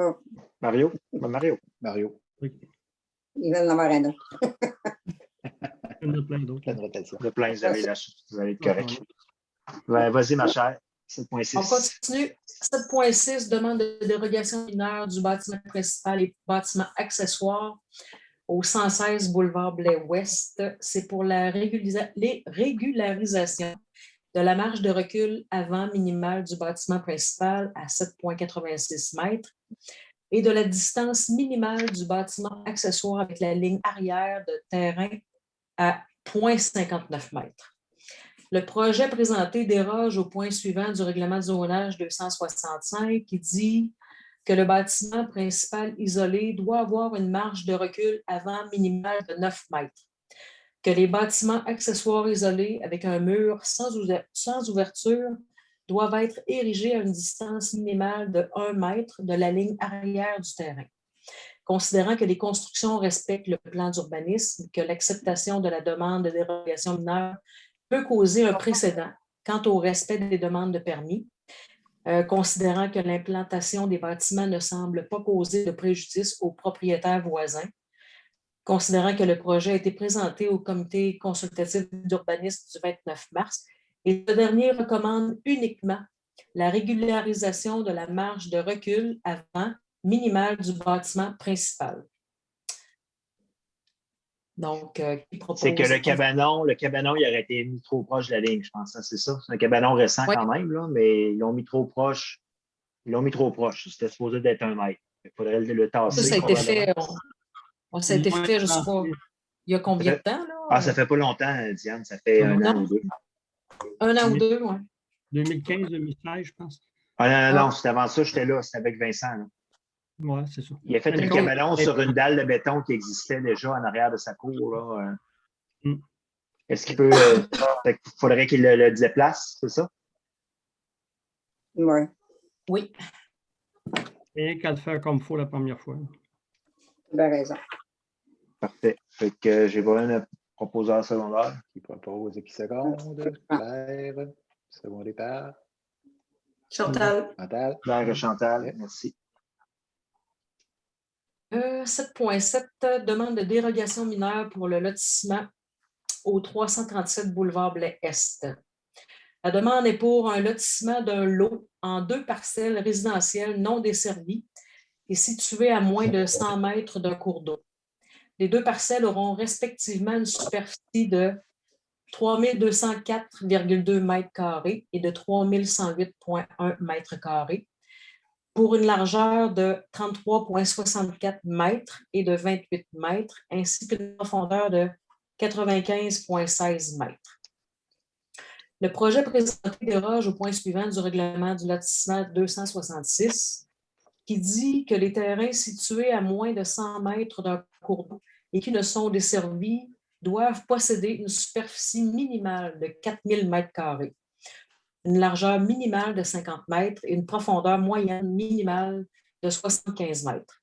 Mario? Mario. Mario, il va en avoir un autre. Il y en a plein d'autres. plein de rotation. De plein, vous allez être correct. Ah, Ouais, vas-y, ma chère. On 7.6. continue. 7.6, demande de dérogation mineure du bâtiment principal et bâtiment accessoire au 116 boulevard Blais-Ouest. C'est pour les régularisation de la marge de recul avant minimale du bâtiment principal à 7,86 mètres et de la distance minimale du bâtiment accessoire avec la ligne arrière de terrain à 0,59 mètres. Le projet présenté déroge au point suivant du règlement de zonage 265 qui dit que le bâtiment principal isolé doit avoir une marge de recul avant minimale de 9 mètres, que les bâtiments accessoires isolés avec un mur sans ouverture doivent être érigés à une distance minimale de 1 mètre de la ligne arrière du terrain. Considérant que les constructions respectent le plan d'urbanisme, que l'acceptation de la demande de dérogation mineure peut causer un précédent quant au respect des demandes de permis, considérant que l'implantation des bâtiments ne semble pas causer de préjudice aux propriétaires voisins, considérant que le projet a été présenté au comité consultatif d'urbanisme du 29 mars et ce dernier recommande uniquement la régularisation de la marge de recul avant minimale du bâtiment principal. Donc, qui propose... C'est que le cabanon, il aurait été mis trop proche de la ligne, je pense. C'est ça. C'est un cabanon récent quand même, là, mais ils l'ont mis trop proche. C'était supposé d'être 1 mètre. Il faudrait le tasser. Ça a été fait, ça a été fait, je ne sais pas, il y a combien de temps? Là? Ah, ça fait pas longtemps, Diane. Ça fait un an ou deux. Un an ou deux, oui. 2015-2016, je pense. Ah non, c'était avant ça, j'étais là. C'était avec Vincent. Là. Oui, c'est ça. Il a fait un cabanon sur une dalle de béton qui existait déjà en arrière de sa cour. Là. Est-ce qu'il peut... il faudrait qu'il le déplace, c'est ça? Oui. Oui. Et qu'à le faire comme il faut la première fois. Tu as raison. Parfait. Fait que j'ai vraiment un proposeur secondaire. Qui propose et qui seconde? Claire, secondé par Chantal. Chantal. Claire et Chantal, merci. 7.7, demande de dérogation mineure pour le lotissement au 337 boulevard Blais-Est. La demande est pour un lotissement d'un lot en 2 parcelles résidentielles non desservies et situées à moins de 100 mètres d'un cours d'eau. Les 2 parcelles auront respectivement une superficie de 3204,2 mètres carrés et de 3108,1 mètres carrés pour une largeur de 33,64 mètres et de 28 mètres, ainsi qu'une profondeur de 95,16 mètres. Le projet présenté déroge au point suivant du règlement du lotissement 266 qui dit que les terrains situés à moins de 100 mètres d'un cours d'eau et qui ne sont desservis doivent posséder une superficie minimale de 4000 mètres carrés, une largeur minimale de 50 mètres et une profondeur moyenne minimale de 75 mètres.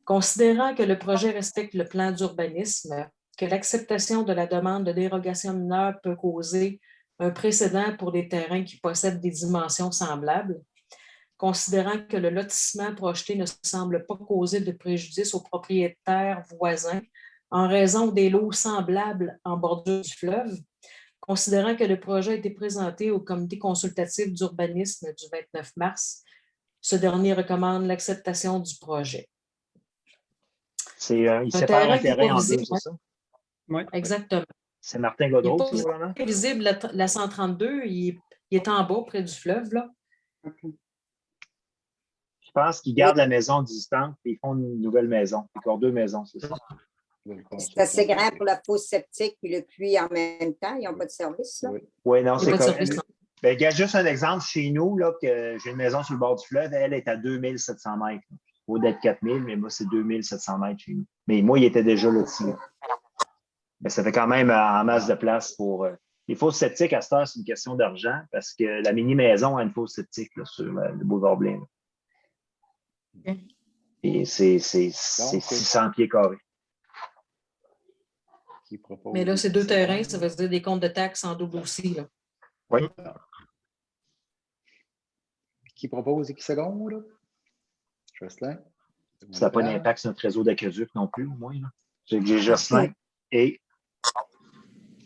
Considérant que le projet respecte le plan d'urbanisme, que l'acceptation de la demande de dérogation mineure peut causer un précédent pour des terrains qui possèdent des dimensions semblables, considérant que le lotissement projeté ne semble pas causer de préjudice aux propriétaires voisins en raison des lots semblables en bordure du fleuve, considérant que le projet a été présenté au comité consultatif d'urbanisme du 29 mars, ce dernier recommande l'acceptation du projet. Il sépare un terrain en 2, c'est ça? Oui. Exactement. C'est Martin Godreau, il n'est pas visible, la 132, il est en bas, près du fleuve, là. Je pense qu'ils gardent la maison distante et ils font une nouvelle maison. Encore 2 maisons, c'est ça? C'est assez grand pour la fosse septique et le puits en même temps. Ils n'ont pas de service, là? Oui, non, c'est comme... Ben, regarde juste un exemple. Chez nous, là, que j'ai une maison sur le bord du fleuve, elle est à 2700 mètres. Il faut d'être 4000, mais moi, c'est 2700 mètres chez nous. Mais moi, il était déjà là-dessus. Là. Ben, ça fait quand même en masse de place pour... Les fosses septiques, à cette heure, c'est une question d'argent parce que la mini-maison a une fosse septique là, sur le boulevard Blain. Et c'est 600 pieds carrés. Mais là, c'est 2 terrains, ça veut dire des comptes de taxes en double aussi. Là. Oui. Qui propose et qui seconde? Jocelyn? Ça n'a pas d'impact sur notre réseau d'aqueduc non plus, au moins. J'ai Jocelyn et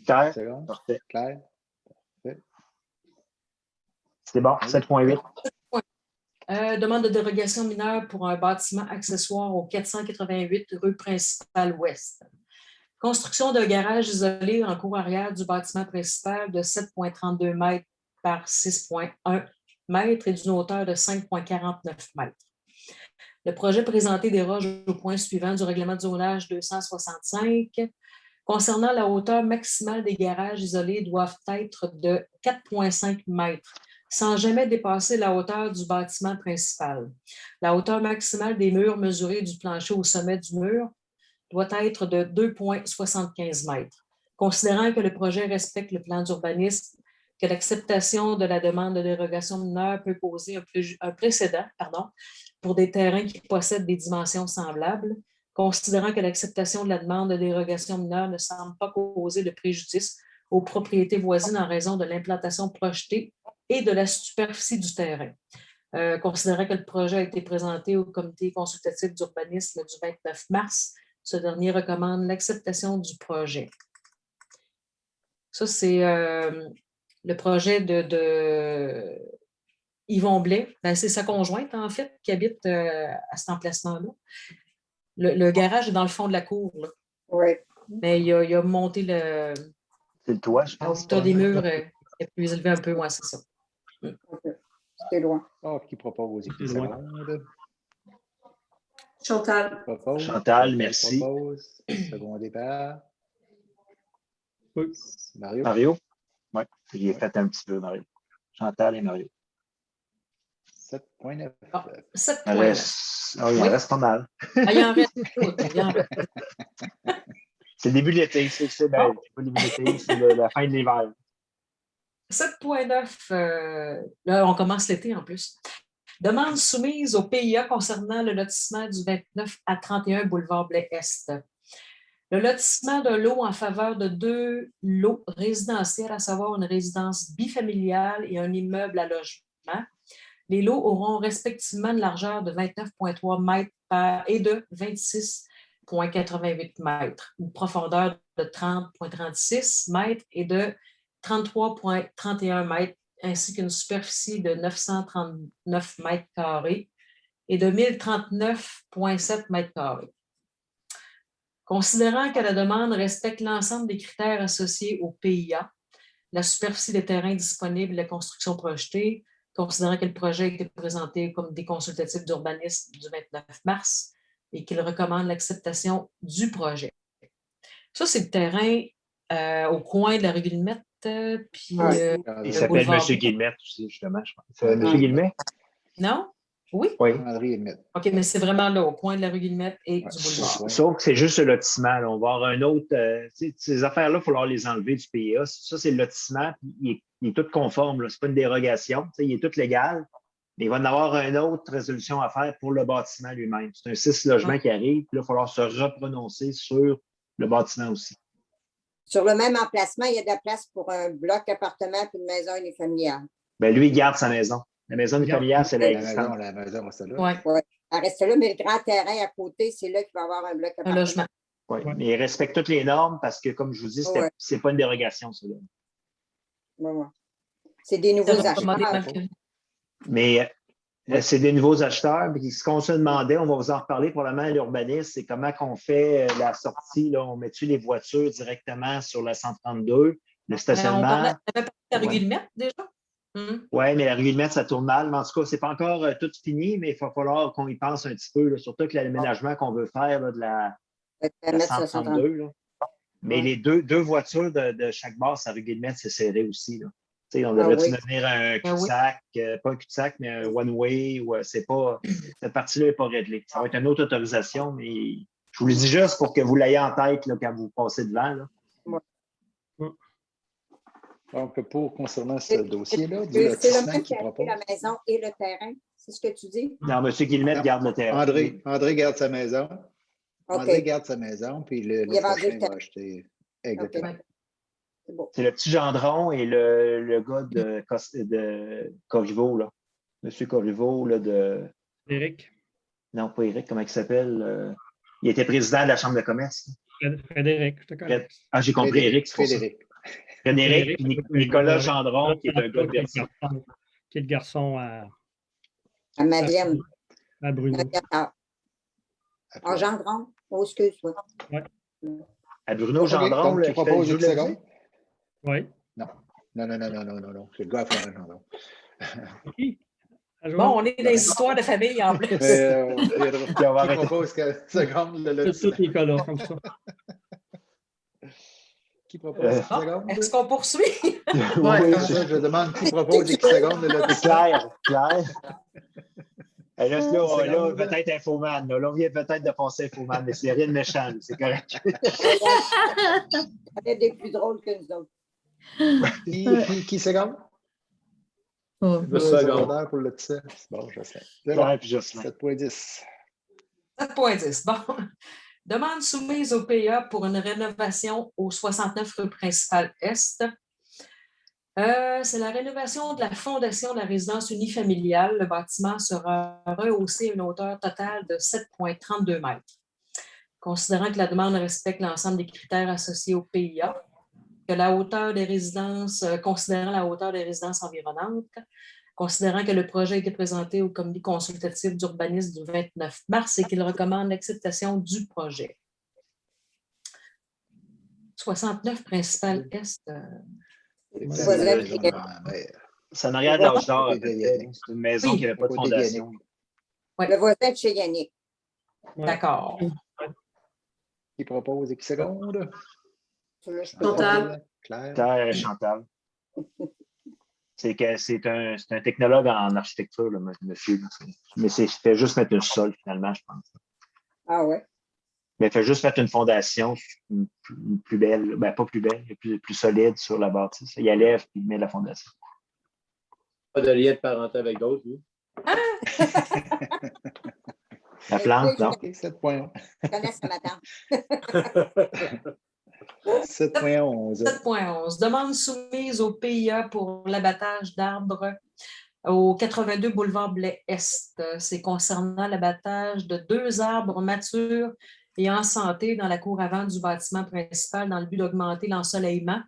Claire. Parfait. Claire? Parfait. C'est bon, 7.8. Demande de dérogation mineure pour un bâtiment accessoire au 488 rue principale ouest. Construction d'un garage isolé en cour arrière du bâtiment principal de 7,32 mètres par 6,1 mètres et d'une hauteur de 5,49 mètres. Le projet présenté déroge au point suivant du règlement de zonage 265. Concernant la hauteur maximale des garages isolés doivent être de 4,5 mètres, sans jamais dépasser la hauteur du bâtiment principal. La hauteur maximale des murs mesurés du plancher au sommet du mur doit être de 2,75 mètres. Considérant que le projet respecte le plan d'urbanisme, que l'acceptation de la demande de dérogation mineure peut poser un précédent pour des terrains qui possèdent des dimensions semblables, considérant que l'acceptation de la demande de dérogation mineure ne semble pas causer de préjudice aux propriétés voisines en raison de l'implantation projetée et de la superficie du terrain. Considérant que le projet a été présenté au comité consultatif d'urbanisme du 29 mars, ce dernier recommande l'acceptation du projet. Ça, c'est le projet de Yvon Blais. Ben, c'est sa conjointe, en fait, qui habite à cet emplacement-là. Le garage est dans le fond de la cour. Oui. Mais il a monté le... C'est le toit, je la pense. hauteur des murs est plus élevée un peu. Ouais, c'est ça. C'est loin. Qui propose? Chantal. Chantal, merci. Propose. Secondé par? Oui. Mario? Oui, il est fait un petit peu, Mario. Chantal et Mario. 7,9. 7,9. Il en reste pas mal. Il en reste. C'est le début de l'été, c'est pas le début de l'été, c'est la fin de l'hiver. 7,9. Là, on commence l'été en plus. Demande soumise au PIA concernant le lotissement du 29 à 31 boulevard Blais-Est. Le lotissement d'un lot en faveur de 2 lots résidentiels, à savoir une résidence bifamiliale et un immeuble à logement. Les lots auront respectivement une largeur de 29,3 mètres et de 26,88 mètres, une profondeur de 30,36 mètres et de 33,31 mètres, ainsi qu'une superficie de 939 mètres carrés et de 1039,7 mètres carrés. Considérant que la demande respecte l'ensemble des critères associés au PIA, la superficie des terrains disponibles et la construction projetée, considérant que le projet a été présenté comme des consultatifs d'urbanisme du 29 mars et qu'il recommande l'acceptation du projet. Ça, c'est le terrain au coin de la rue Guillemette. Puis, il s'appelle M. Guillemette aussi, justement. C'est M. Guillemette? Non? Oui? Oui. OK, mais c'est vraiment là, au coin de la rue Guillemette et du boulevard. Sauf que c'est juste le lotissement. Là. On va avoir un autre. Ces affaires-là, il faut les enlever du PIA. Ça, c'est le lotissement. Il est tout conforme. Ce n'est pas une dérogation. Il est tout légal. Mais il va y en avoir une autre résolution à faire pour le bâtiment lui-même. C'est un 6 logements qui arrive. Puis là, il va falloir se reprononcer sur le bâtiment aussi. Sur le même emplacement, il y a de la place pour un bloc appartement et une maison unifamiliale. Bien, lui, il garde sa maison. La maison unifamiliale, c'est la maison reste là. Oui. Ouais. Elle reste là, mais le grand terrain à côté, c'est là qu'il va y avoir un bloc appartement. Un logement. Oui, mais il respecte toutes les normes parce que, comme je vous dis, c'est pas une dérogation, ça. Ouais. C'est des nouveaux acheteurs. Mais c'est des nouveaux acheteurs. Puis ce qu'on se demandait, on va vous en reparler probablement à l'urbanisme, c'est comment on fait la sortie. Là, on met-tu les voitures directement sur la 132, le stationnement? On avait parlé de la rue Guillemette déjà? Oui, mais la rue Guillemette, ça tourne mal. Mais en tout cas, ce n'est pas encore tout fini, mais il va falloir qu'on y pense un petit peu, là, surtout que l'aménagement qu'on veut faire là, de la 132. Là. Mais les deux voitures de chaque base à rue Guillemette, c'est serré aussi. Là. On devrait devenir un cul-de-sac, pas un cul-de-sac, mais un one-way. Cette partie-là n'est pas réglée. Ça va être une autre autorisation, mais je vous le dis juste pour que vous l'ayez en tête là, quand vous passez devant. Là. Donc, concernant ce dossier-là, c'est le même qui propose la maison et le terrain, c'est ce que tu dis? Non, M. Guillemette garde le terrain. André garde sa maison. Okay. André garde sa maison, puis le prochain va acheter. Exactement. Okay. C'est bon. C'est le petit Gendron et le gars de Corriveau, là. M. Corriveau, là, de... Éric. Non, pas Éric, comment il s'appelle? Il était président de la Chambre de commerce. Frédéric, je te connais. Ah, j'ai compris Éric, c'est pour ça. Frédéric, puis Nicolas Gendron, qui est un gars de Berthier. Qui est le garçon À Madeleine. à Bruno. Ah, Gendron. Oh, excuse-moi. Ouais. À Bruno Gendron, donc, là, tu proposes X secondes? Oui. Non. Non. C'est le gars à Florent Gendron. Bon, on est dans les histoires de famille en plus. Qui propose 4 secondes le C'est tout Nicolas, comme ça. Qui propose X secondes? Est-ce qu'on poursuit? Oui, je demande qui propose X secondes de le Claire. Et là, peut-être Infoman. Là, on vient peut-être de passer Infoman, mais c'est rien de méchant, c'est correct. Il y a des plus drôles que nous autres. Qui seconde? Le secondaire pour le titre. Bon, Jocelyn. Ouais, puis Jocelyn. 7.10. 7.10. Bon. Demande soumise au PA pour une rénovation au 69 rue Principale Est. C'est la rénovation de la fondation de la résidence unifamiliale. Le bâtiment sera rehaussé à une hauteur totale de 7,32 mètres. Considérant que la demande respecte l'ensemble des critères associés au PIA, que la hauteur des résidences, considérant la hauteur des résidences environnantes, considérant que le projet a été présenté au comité consultatif d'urbanisme du 29 mars et qu'il recommande l'acceptation du projet. 69 Principale Est. C'est en arrière de l'âge d'or. C'est une maison qui n'avait pas de fondation. Le voisin de chez Yannick. D'accord. Qui propose X secondes? Chantal. Claire et Chantal. C'est un technologue en architecture, là, monsieur. Mais il fait juste mettre un sol, finalement, je pense. Ah ouais? Mais il fait juste mettre une fondation plus belle, ben pas plus belle, mais plus solide sur la bâtisse. Il enlève et il met la fondation. Pas de lien de parenté avec d'autres, lui. La plante, non? 7.1. Je connais ce matin. 7.11. 7.11. Demande soumise au PIA pour l'abattage d'arbres au 82 boulevard Blais-Est. C'est concernant l'abattage de 2 arbres matures et en santé dans la cour avant du bâtiment principal dans le but d'augmenter l'ensoleillement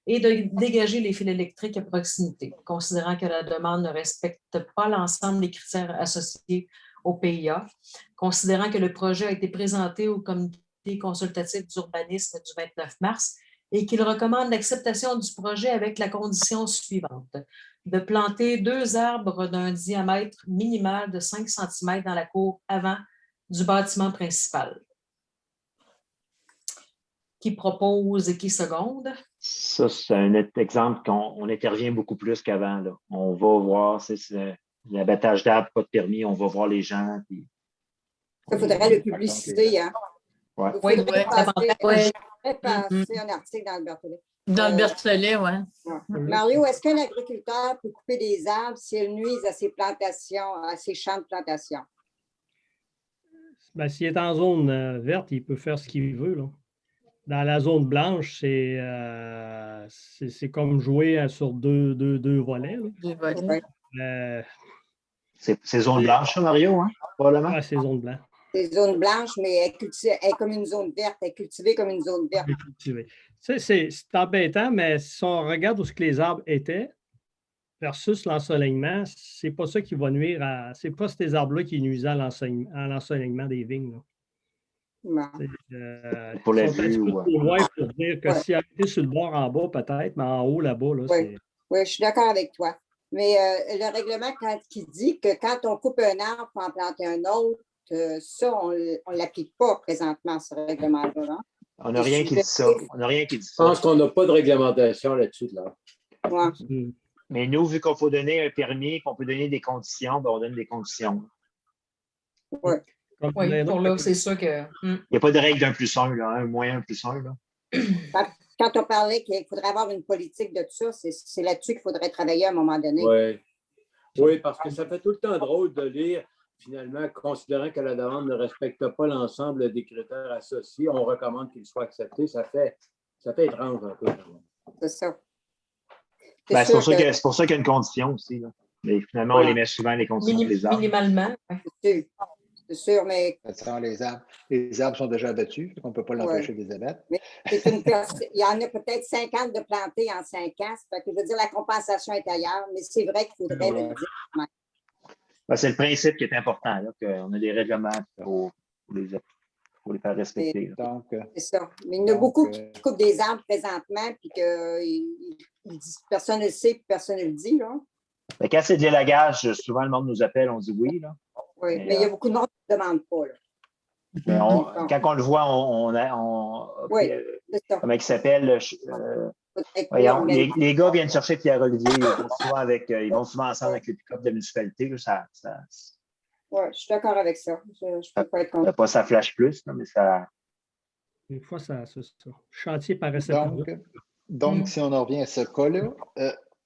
et de dégager les fils électriques à proximité. Considérant que la demande ne respecte pas l'ensemble des critères associés au PIA, considérant que le projet a été présenté au comité consultatif d'urbanisme du 29 mars et qu'il recommande l'acceptation du projet avec la condition suivante: de planter 2 arbres d'un diamètre minimal de 5 cm dans la cour avant du bâtiment principal. Qui propose et qui seconde? Ça, c'est un exemple qu'on intervient beaucoup plus qu'avant. On va voir, c'est l'abattage d'arbres, pas de permis, on va voir les gens. Puis... Il faudrait le publiciser. Hein? Ouais. Il faudrait passer un article dans le Berthollet. Dans le Berthollet, oui. Mario, est-ce qu'un agriculteur peut couper des arbres si elles nuisent à ses plantations, à ses champs de plantation? Ben, s'il est en zone verte, il peut faire ce qu'il veut, là. Dans la zone blanche, c'est comme jouer sur deux volets. Là. C'est zone blanche, ça, Mario, hein? Probablement. Ah, c'est zone blanche. C'est zone blanche, mais elle est comme une zone verte. Elle est cultivée comme une zone verte. C'est embêtant, mais si on regarde où ce que les arbres étaient versus l'ensoleillement, c'est pas ça qui va nuire à... C'est pas ces arbres-là qui nuisent à l'ensoleillement des vignes. Là. Pour la vue. Pour dire que s'il a été sur le bord en bas, peut-être, mais en haut, là-bas, là, c'est... Oui, je suis d'accord avec toi. Mais le règlement, qui dit que quand on coupe un arbre pour en planter un autre, ça, on ne l'applique pas présentement, ce règlement-là. Hein? On n'a rien qui dit ça. Je pense qu'on n'a pas de réglementation là-dessus. Là. Ouais. Mais nous, vu qu'il faut donner un permis, qu'on peut donner des conditions, ben on donne des conditions. Oui. Oui, pour là, c'est sûr que... Il n'y a pas de règle d'un plus un, là, un moins un plus un. Là. Quand on parlait qu'il faudrait avoir une politique de tout ça, c'est là-dessus qu'il faudrait travailler à un moment donné. Oui, parce que ça fait tout le temps drôle de lire, finalement, considérant que la demande ne respecte pas l'ensemble des critères associés, on recommande qu'il soit accepté. Ça fait étrange un peu. C'est ça. C'est pour ça qu'il y a une condition aussi. Là. Mais finalement, on les met souvent les conditions pour les arbres. Minimalement. c'est sûr, mais De toute façon, les arbres sont déjà abattus, on ne peut pas l'empêcher de les abattre. il y en a peut-être 50 de plantés en 5 ans. Ça fait que je veux dire, la compensation est ailleurs, mais c'est vrai qu'il faudrait le dire. Ben, c'est le principe qui est important, là, qu'on a des règlements pour les faire respecter. Donc, c'est ça. Mais il y en a beaucoup qui coupent des arbres présentement, puis que personne ne le sait, puis personne ne le dit. Là. Mais quand c'est de l'élagage, souvent le monde nous appelle, on dit oui. Là. Oui, mais il y a beaucoup de monde qui ne demande pas. Là. Mais quand on le voit, oui, c'est ça. comment il s'appelle? Voyons, les gars viennent chercher Pierre-Olivier. Ils vont souvent ensemble avec les pick-up de la municipalité. Là, oui, je suis d'accord avec ça. Je ne peux pas être contre. Pas ça flash plus, là, mais ça. Des fois, c'est ça. Chantier paraissait donc, si on en revient à ce cas-là,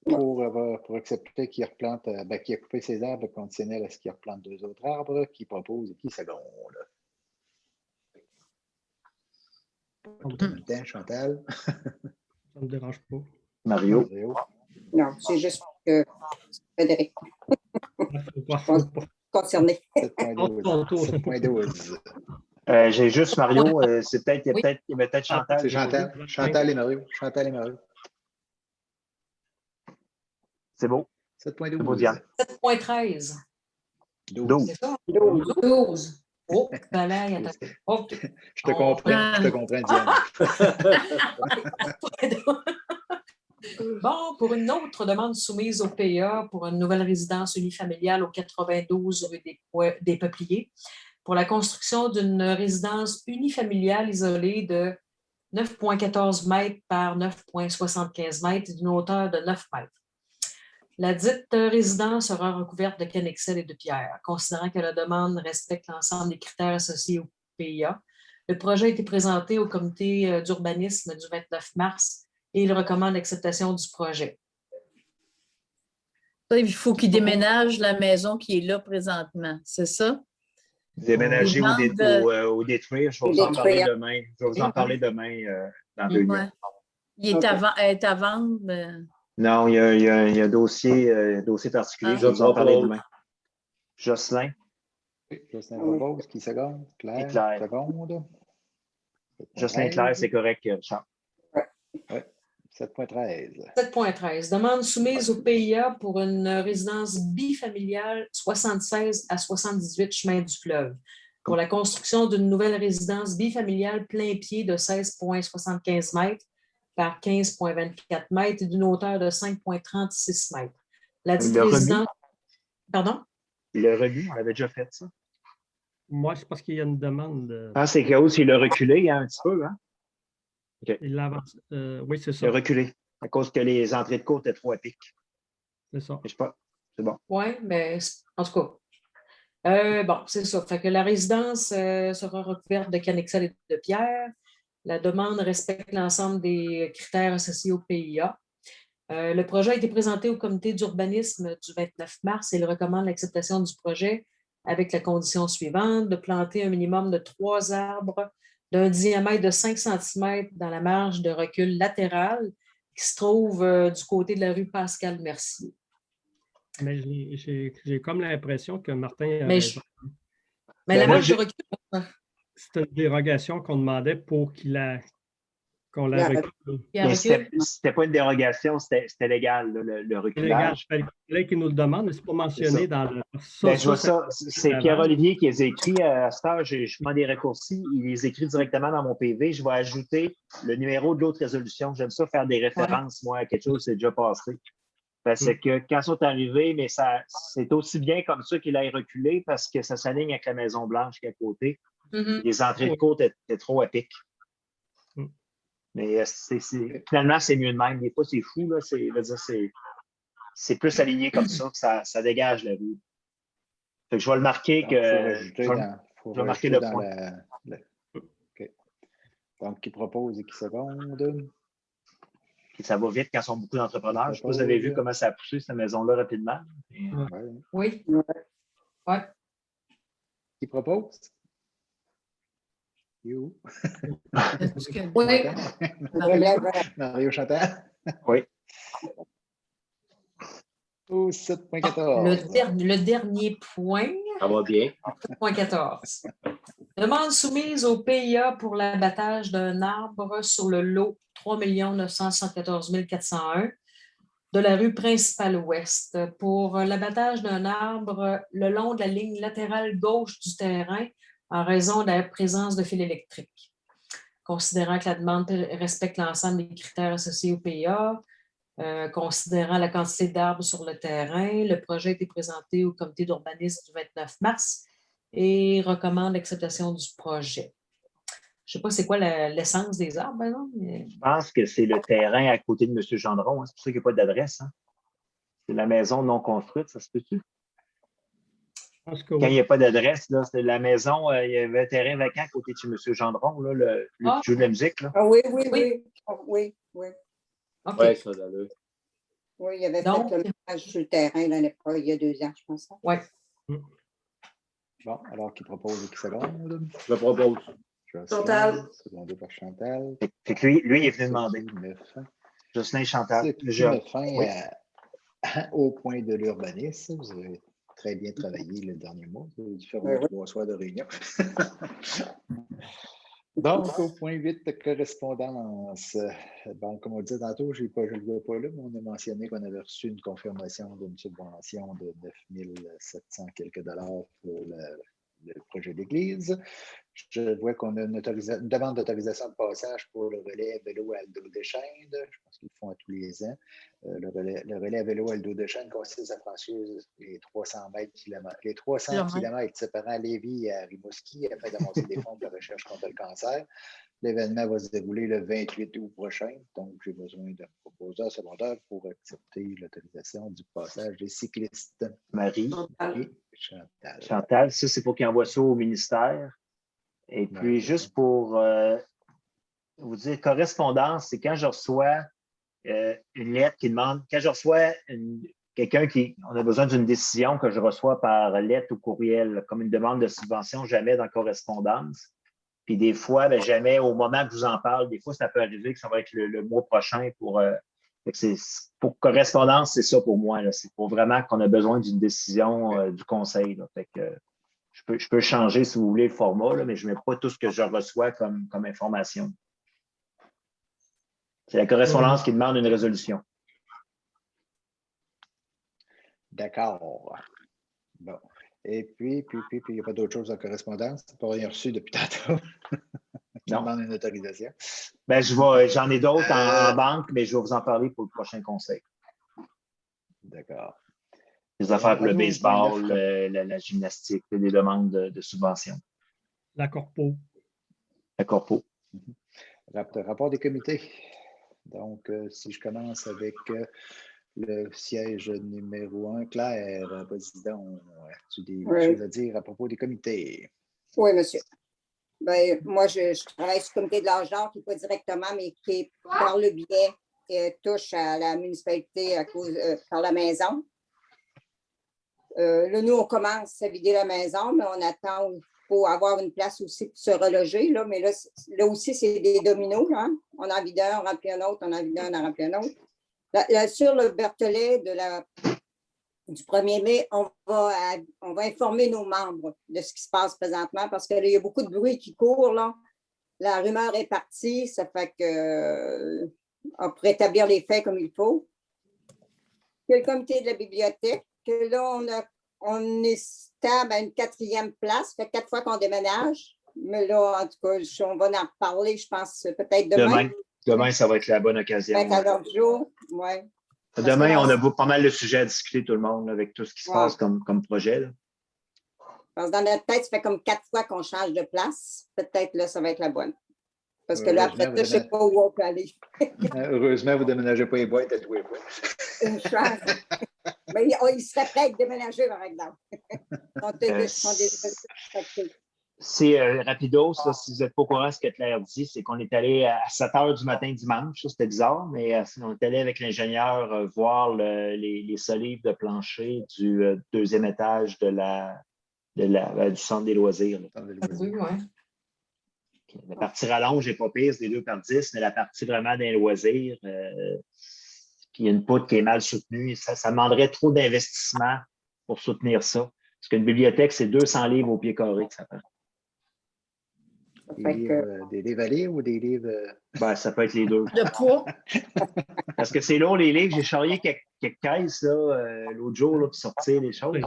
pour accepter qu'il replante, qu'il a coupé ses arbres conditionnel à ce qu'il replante 2 autres arbres, qu'il propose et qui seconde. Chantal. Ça ne me dérange pas. Mario. Non, c'est juste que Frédéric. Concerné. 7.12. J'ai juste Mario. Il y avait peut-être Chantal. C'est Chantal et Mario. C'est beau. 7.12. 7.13. 12. C'est ça? 12. Oh, Valérie, attends. OK. Je te comprends, Diane. Bon, pour une autre demande soumise au PA pour une nouvelle résidence unifamiliale au 92 rue des Peupliers, pour la construction d'une résidence unifamiliale isolée de 9,14 mètres par 9,75 mètres d'une hauteur de 9 mètres. La dite résidence sera recouverte de cannexel et de pierre. Considérant que la demande respecte l'ensemble des critères associés au PIA, le projet a été présenté au comité d'urbanisme du 29 mars et il recommande l'acceptation du projet. Il faut qu'il déménage la maison qui est là présentement, c'est ça? Déménager ou détruire, je vais vous en parler demain. Je vais vous en parler demain dans 2 minutes. Il est à vendre? Non, il y a un dossier particulier. Je vais vous en parler demain. Jocelyn. Jocelyn propose. Qui seconde? Claire. Seconde. Jocelyn Claire, c'est correct, Charles. Oui. 7.13. 7.13. Demande soumise au PIA pour une résidence bifamiliale 76 à 78 chemin du fleuve pour la construction d'une nouvelle résidence bifamiliale plein pied de 16,75 mètres par 15,24 mètres et d'une hauteur de 5,36 mètres. La dite résidence... Pardon? Il l'a revu, on avait déjà fait ça. Moi, c'est parce qu'il y a une demande. Ah, c'est Chaos, il l'a reculé un petit peu, hein? Okay. Il l'a avancé. Oui, c'est ça. Il a reculé à cause que les entrées de côte étaient trop à pic. C'est ça. Je sais pas. C'est bon. Oui, mais en tout cas. Bon, c'est ça. Fait que la résidence sera recouverte de cannexel et de pierre. La demande respecte l'ensemble des critères associés au PIA. Le projet a été présenté au comité d'urbanisme du 29 mars et il recommande l'acceptation du projet avec la condition suivante de planter un minimum de 3 arbres d'un diamètre de 5 cm dans la marge de recul latérale qui se trouve du côté de la rue Pascal-Mercier. Mais j'ai comme l'impression que Martin a raison. Mais la marge de recul... C'est une dérogation qu'on demandait pour qu'on la recule. C'était pas une dérogation, c'était légal, le reculage. C'est légal. Il fallait qu'il nous le demande, mais c'est pas mentionné dans le... C'est Pierre-Olivier qui les écrit à cette heure. Je demande des raccourcis. Il les écrit directement dans mon PV. Je vais ajouter le numéro de l'autre résolution. J'aime ça faire des références, moi, à quelque chose qui s'est déjà passé. Parce que quand ils sont arrivés, mais c'est aussi bien comme ça qu'il aille reculer parce que ça s'aligne avec la Maison-Blanche qui est à côté. Les entrées de côte étaient trop à pic. Mais finalement, c'est mieux de même. Des fois, c'est fou. C'est plus aligné comme ça que ça dégage la rue. Fait que je vais le marquer je vais marquer le point. Okay. Donc, qui propose et qui seconde? Puis ça va vite quand ils sont beaucoup d'entrepreneurs. Je ne sais pas si vous avez vu comment ça a poussé cette maison-là rapidement. Oui. Ouais. Qui propose? You. Oui. Mario Chantal? Oui. 7.14. Le dernier point, Ça va bien. 7.14. Demande soumise au PIA pour l'abattage d'un arbre sur le lot 3 974 401 de la rue principale ouest pour l'abattage d'un arbre le long de la ligne latérale gauche du terrain en raison de la présence de fils électriques. Considérant que la demande respecte l'ensemble des critères associés au PIA, considérant la quantité d'arbres sur le terrain, le projet a été présenté au comité d'urbanisme du 29 mars et recommande l'acceptation du projet. Je ne sais pas c'est quoi l'essence des arbres, non? Mais... Je pense que c'est le terrain à côté de M. Gendron. Hein. C'est pour ça qu'il n'y a pas d'adresse. Hein. C'est la maison non construite, ça se peut-tu? Quand il n'y a pas d'adresse, c'est la maison, il y avait un terrain vacant à côté de chez M. Gendron, là, le qui joue de la musique. Là. Ah oui, oui, oui. Oui, oui. OK. Oui, ça d'allure. Oui, il y avait Donc, fait le ménage sur le terrain il y a 2 ans, je pense. Oui. Bon, alors qui propose et qui seconde? Je propose. Chantal. Secondé par Chantal. Fait que lui, il est venu demander. Jocelyn Chantal. Ce qui met fin au point de l'urbanisme. Vous avez très bien travaillé le dernier mois. Vous avez dû faire 3 soirs de réunion. Donc, au point 8 de correspondance. Bon, comme on disait tantôt, je ne le vois pas là, mais on a mentionné qu'on avait reçu une confirmation d'une subvention de 9 700 quelques dollars pour le projet d'église. Je vois qu'on a une demande d'autorisation de passage pour le relais vélo Aldo Deschênes. Je pense qu'ils le font à tous les ans. Le relais vélo Aldo Deschênes consiste à franchir les 300 kilomètres séparant Lévis et Rimouski afin d'amasser des fonds de recherche contre le cancer. L'événement va se dérouler le 28 août prochain. Donc, j'ai besoin d'un proposeur secondaire pour accepter l'autorisation du passage des cyclistes. Marie et Chantal. Chantal, ça, c'est pour qu'ils envoient ça au ministère. Et puis, juste pour vous dire, correspondance, c'est quand je reçois une lettre qui demande, quand je reçois quelqu'un on a besoin d'une décision que je reçois par lettre ou courriel, comme une demande de subvention, jamais dans correspondance. Puis des fois, jamais au moment que je vous en parle, des fois, ça peut arriver que ça va être le mois prochain pour correspondance, c'est ça pour moi. C'est pour vraiment qu'on a besoin d'une décision du conseil. Là. Fait que, je peux changer, si vous voulez, le format, là, mais je ne mets pas tout ce que je reçois comme information. C'est la correspondance qui demande une résolution. D'accord. Bon. Et puis, il n'y a pas d'autre chose en correspondance. Tu n'as pas rien reçu depuis tantôt. Tu demandes une autorisation. Ben, j'en ai d'autres en banque, mais je vais vous en parler pour le prochain conseil. D'accord. Les affaires pour le baseball, la gymnastique, des demandes de subvention. La corpo. La corpo. Rapport des comités. Donc, si je commence avec le siège numéro 1, Claire, président, as-tu des choses à dire à propos des comités? Oui, monsieur. Ben, moi, je travaille sur le comité de l'argent qui n'est pas directement, mais qui, par le biais, touche à la municipalité à cause par la maison. Là, nous, on commence à vider la maison, mais on attend pour avoir une place aussi pour se reloger. Là, mais là aussi, c'est des dominos. Là, hein? On en vide un, on remplit un autre, on en vide un, on en remplit un autre. Là, sur le Berthelet du 1er mai, on va informer nos membres de ce qui se passe présentement parce qu'il y a beaucoup de bruit qui court. Là. La rumeur est partie, ça fait qu'on pourrait établir les faits comme il faut. Il y a le comité de la bibliothèque, que là, on est stable à une 4e place, ça fait 4 fois qu'on déménage. Mais là, en tout cas, on va en reparler, je pense, peut-être demain. Demain, ça va être la bonne occasion. 14 jours, oui. Demain, on a pas mal de sujets à discuter, tout le monde, avec tout ce qui se passe comme projet. Là. Parce que dans notre tête, ça fait comme 4 fois qu'on change de place. Peut-être là, ça va être la bonne. Parce que là, après ça, je ne sais pas où on peut aller. Heureusement, vous ne déménagez pas les boîtes à tous les fois. Une chance. Mais il serait prêt à déménager, par exemple. C'est rapidos, là, si vous n'êtes pas au courant de ce que Claire dit, c'est qu'on est allé à 7 h du matin dimanche, c'était bizarre, mais on est allé avec l'ingénieur voir les solives de plancher du 2e étage du centre des loisirs. Oui, oui. La partie rallonge n'est pas pire, c'est 2 par 10, mais la partie vraiment des loisirs, puis il y a une poutre qui est mal soutenue, ça demanderait trop d'investissement pour soutenir ça. Parce qu'une bibliothèque, c'est 200 livres au pied carré que ça fait. Des livres à lire ou des livres. Ben, ça peut être les deux. De poids. Parce que c'est long, les livres. J'ai charrié quelques caisses l'autre jour là, pour sortir les choses.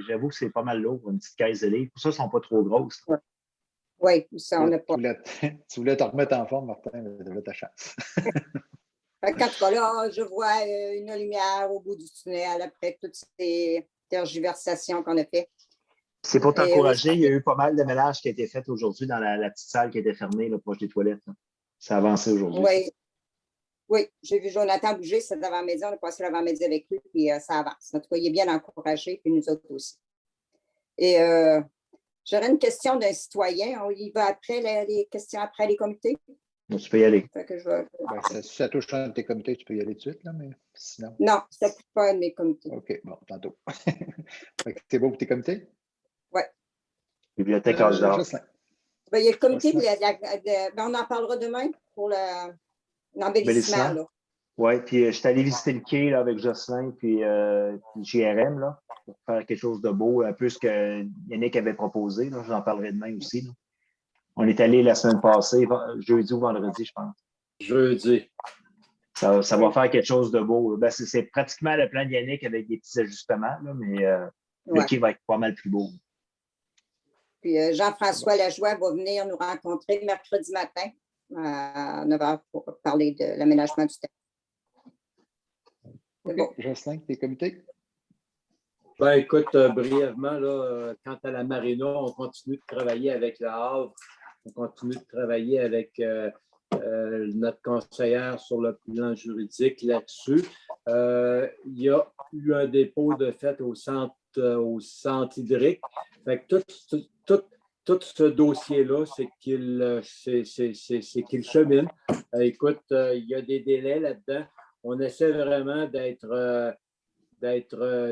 J'avoue que c'est pas mal lourd, une petite caisse de livres. Pour ça, elles ne sont pas trop grosses. Oui, ça, on n'a pas. Tu voulais te remettre en forme, Martin, de ta chance. En tout cas, là, je vois une lumière au bout du tunnel après toutes ces tergiversations qu'on a faites. C'est pour t'encourager. Il y a eu pas mal de ménage qui a été fait aujourd'hui dans la petite salle qui était fermée, là, proche des toilettes. Là. Ça a avancé aujourd'hui. Oui. Oui, j'ai vu Jonathan bouger cet avant-midi. On a passé l'avant-midi avec lui, puis ça avance. En tout cas, il est bien encouragé, puis nous autres aussi. Et j'aurais une question d'un citoyen. On y va après les questions après les comités? Donc, tu peux y aller. Si ça touche un de tes comités, tu peux y aller tout de suite, là, mais sinon. Non, ça ne touche pas un de mes comités. OK, bon, tantôt. C'est beau pour tes comités? Oui. Bibliothèque Âge d'or. Il y a le comité, on en parlera demain pour l'embellissement. Oui, puis je suis allé visiter le quai là, avec Jocelyn puis JRM là, pour faire quelque chose de beau, un peu ce que Yannick avait proposé. Là, j'en parlerai demain aussi. Là. On est allé la semaine passée, jeudi ou vendredi, je pense. Jeudi. Ça va faire quelque chose de beau. Ben, c'est pratiquement le plan de Yannick avec des petits ajustements, là, mais le quai va être pas mal plus beau. Puis Jean-François Lajoie va venir nous rencontrer mercredi matin à 9h pour parler de l'aménagement du terrain. OK. Bon. Jocelyn, tes comités? Ben, écoute, brièvement, là, quant à la marina, on continue de travailler avec le Havre. On continue de travailler avec notre conseillère sur le plan juridique là-dessus. Il y a eu un dépôt de fait au centre hydrique. Fait que tout ce dossier-là, c'est qu'il chemine. Écoute, il y a des délais là-dedans. On essaie vraiment d'être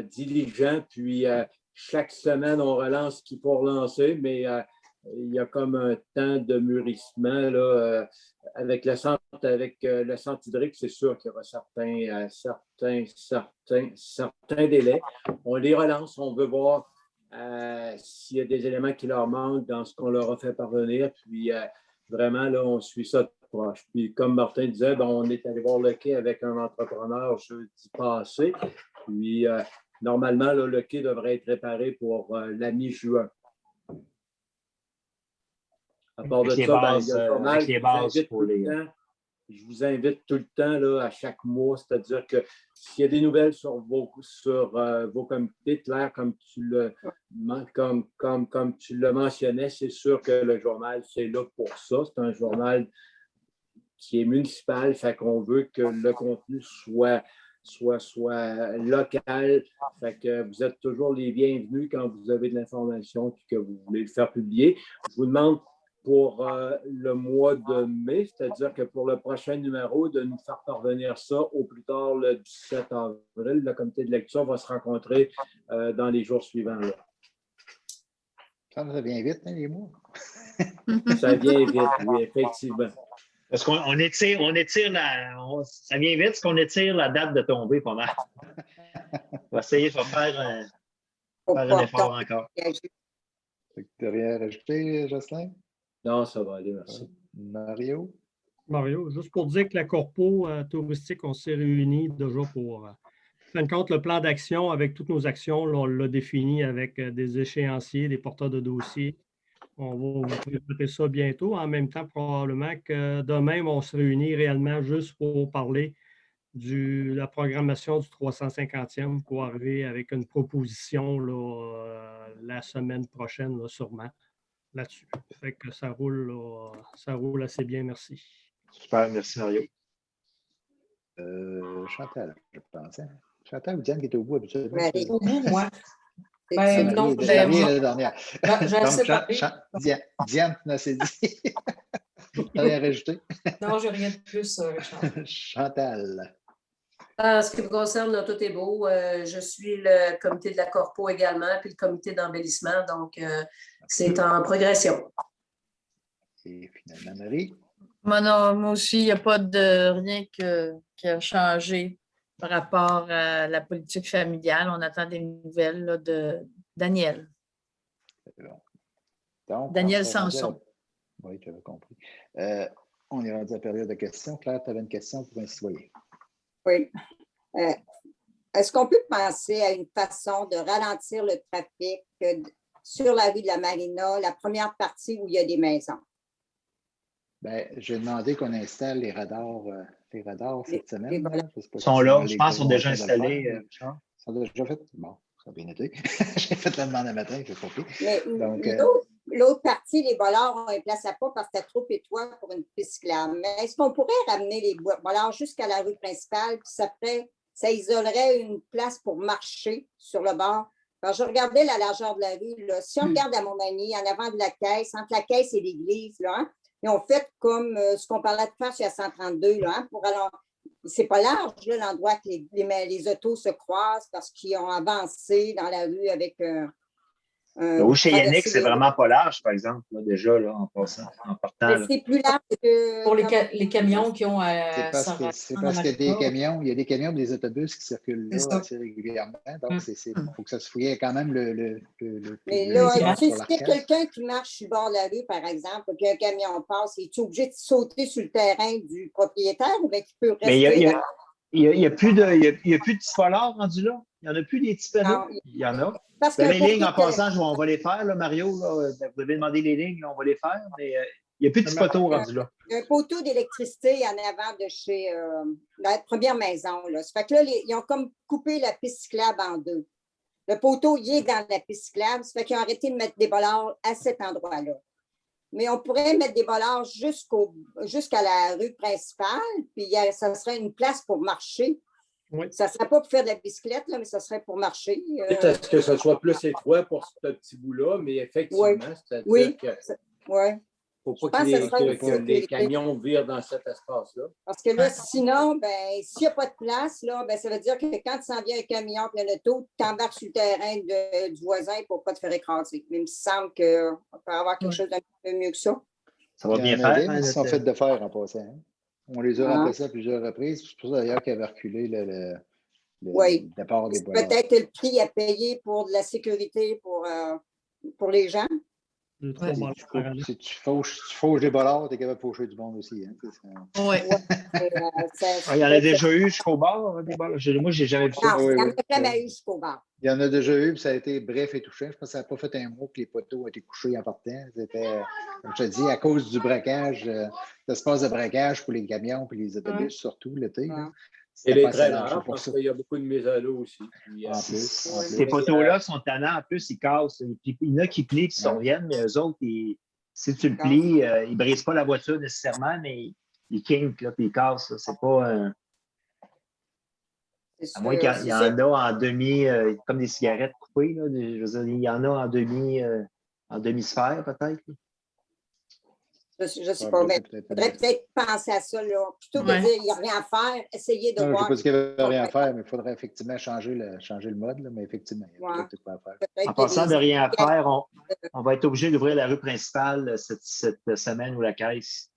diligent, puis chaque semaine, on relance ce qu'il faut relancer, mais il y a comme un temps de mûrissement là, avec le centre hydrique, c'est sûr qu'il y aura certains délais. On les relance, on veut voir s'il y a des éléments qui leur manquent dans ce qu'on leur a fait parvenir, puis vraiment, là, on suit ça de proche. Puis comme Martin disait, ben, on est allé voir le quai avec un entrepreneur jeudi passé, puis normalement, là, le quai devrait être réparé pour la mi-juin. À part de ça, il y a le journal, je vous invite tout le temps là, à chaque mois, c'est-à-dire que s'il y a des nouvelles sur vos comités, Claire, comme tu le mentionnais, c'est sûr que le journal, c'est là pour ça. C'est un journal qui est municipal, fait qu'on veut que le contenu soit local. Fait que vous êtes toujours les bienvenus quand vous avez de l'information et que vous voulez le faire publier. Je vous demande pour le mois de mai, c'est-à-dire que pour le prochain numéro, de nous faire parvenir ça au plus tard le 17 avril. Le comité de lecture va se rencontrer dans les jours suivants. Là. Ça vient vite, hein, les mois? Ça vient vite, oui, effectivement. Parce qu'on ça vient vite parce qu'on étire la date de tombée pas mal. On va essayer de faire un effort encore. Tu n'as rien à rajouter, Jocelyn? Non, ça va aller, merci. Mario, juste pour dire que la corpo touristique, on s'est réunis déjà pour fin de compte, le plan d'action avec toutes nos actions, là, on l'a défini avec des échéanciers, des porteurs de dossiers. On va vous présenter ça bientôt. En même temps, probablement que demain, on se réunit réellement juste pour parler de la programmation du 350e pour arriver avec une proposition là, la semaine prochaine, là, sûrement, là-dessus. Fait que ça roule assez bien, merci. Super, merci Mario. Chantal, je pense. Hein? Chantal ou Diane qui est au bout habituellement? Au bout, moi. Non, la dernière. Diane, tu n'as dit. Tu n'as rien rajouté? Non, je n'ai rien de plus, Richard. Chantal. En ce qui me concerne, là, tout est beau. Je suis le comité de la corpo également, puis le comité d'embellissement. Donc, c'est en progression. Et finalement, Marie? Moi aussi, il n'y a pas de rien qui a changé par rapport à la politique familiale. On attend des nouvelles là, de Daniel. Donc, Daniel on s'est rendu Sanson. Oui, j'avais compris. On est rendu à la période de questions. Claire, tu avais une question pour un citoyen. Oui. Est-ce qu'on peut penser à une façon de ralentir le trafic sur la rue de la Marina, la première partie où il y a des maisons? Bien, j'ai demandé qu'on installe les radars cette semaine. Là. Ils sont là, je pense qu'ils sont déjà installés. Ils sont déjà faits? Bon, ça a bien été. J'ai fait la demande un matin, je n'ai pas pris. Mais Donc, l'autre partie, les bollards ont un place à pas parce que c'était trop étroit pour une piste cyclable. Mais est-ce qu'on pourrait ramener les bollards jusqu'à la rue principale, puis ça isolerait une place pour marcher sur le bord? Alors, je regardais la largeur de la rue. Là. Si on regarde à Montmagny, en avant de la caisse, entre la caisse et l'église, là, hein, ils ont fait comme ce qu'on parlait de faire sur la 132, là, hein, pour alors. C'est pas large, là, l'endroit que les autos se croisent parce qu'ils ont avancé dans la rue avec. Ou chez Yannick, c'est vraiment pas large, par exemple, là, déjà, là, en passant, en partant. C'est plus large que. Pour les camions qui ont c'est parce qu'il y a des camions, il y a des camions et des autobus qui circulent là assez régulièrement. Donc, il faut que ça se fouille quand même le Mais là, si c'est quelqu'un qui marche sur le bord de la rue, par exemple, puis un camion passe, es-tu obligé de sauter sur le terrain du propriétaire ou bien qu'il peut rester? Mais il n'y a plus de petits polars rendus là? Il n'y en a plus des petits panneaux? Il y en a. Parce que les lignes, en passant, on va les faire, là, Mario. Là, vous devez demander les lignes, là, on va les faire, mais il n'y a plus de petits poteaux rendus là. Il y a un poteau d'électricité en avant de chez la première maison. Là. Ça fait que là, ils ont comme coupé la piste cyclable en deux. Le poteau, il est dans la piste cyclable. Ça fait qu'ils ont arrêté de mettre des bollards à cet endroit-là. Mais on pourrait mettre des bollards jusqu'à la rue principale, puis ça serait une place pour marcher. Oui. Ça ne serait pas pour faire de la bicyclette, là, mais ça serait pour marcher. Est-ce que ce soit plus étroit pour ce petit bout-là, mais effectivement, c'est-à-dire que il ne faut pas que les camions virent dans cet espace-là. Parce que là, sinon, ben, s'il n'y a pas de place, là, ben, ça veut dire que quand tu s'en viens un camion et un auto, tu embarques sur le terrain du voisin pour ne pas te faire écraser. Mais il me semble qu'on peut avoir quelque chose d'un peu mieux que ça. Ça va bien faire. Ils sont faits de fer en passant. Hein? On les a remplacés à plusieurs reprises. C'est pour ça d'ailleurs qu'ils avaient reculé le départ des bollards. Peut-être le prix à payer pour de la sécurité pour les gens. Si tu fauches des bollards, tu es capable de faucher du monde aussi. Hein? Oui. Il y en a déjà eu jusqu'au bord, des bollards. Moi, je n'ai jamais vu ça. Non, il n'y en a jamais eu jusqu'au bord. Il y en a déjà eu, puis ça a été bref et touchant. Je pense que ça n'a pas fait un mois que les poteaux ont été couchés en partant. C'était, comme je te dis, à cause du braquage, l'espace de braquage pour les camions et les autobus, surtout l'été. Et les trailers, parce qu'il y a beaucoup de mises à l'eau aussi. Ces poteaux-là sont tannants, en plus, ils cassent. Il y en a qui plient et qui s'en reviennent, mais eux autres, si tu le plies, ils ne brisent pas la voiture nécessairement, mais ils kinkent, là, puis ils cassent. C'est pas. À moins qu'il y en a en demi, comme des cigarettes coupées. Là, je veux dire, il y en a en demi-sphère, peut-être. Je ne sais pas, mais il faudrait peut-être penser à ça. Là. Plutôt que de dire qu'il n'y a rien à faire, essayer de voir. Je ne sais pas qu'il n'y avait rien à faire, mais il faudrait effectivement changer le mode. Là, mais effectivement, il y a peut-être quoi à faire. En passant de rien à faire, on va être obligé d'ouvrir la rue principale cette semaine ou la caisse.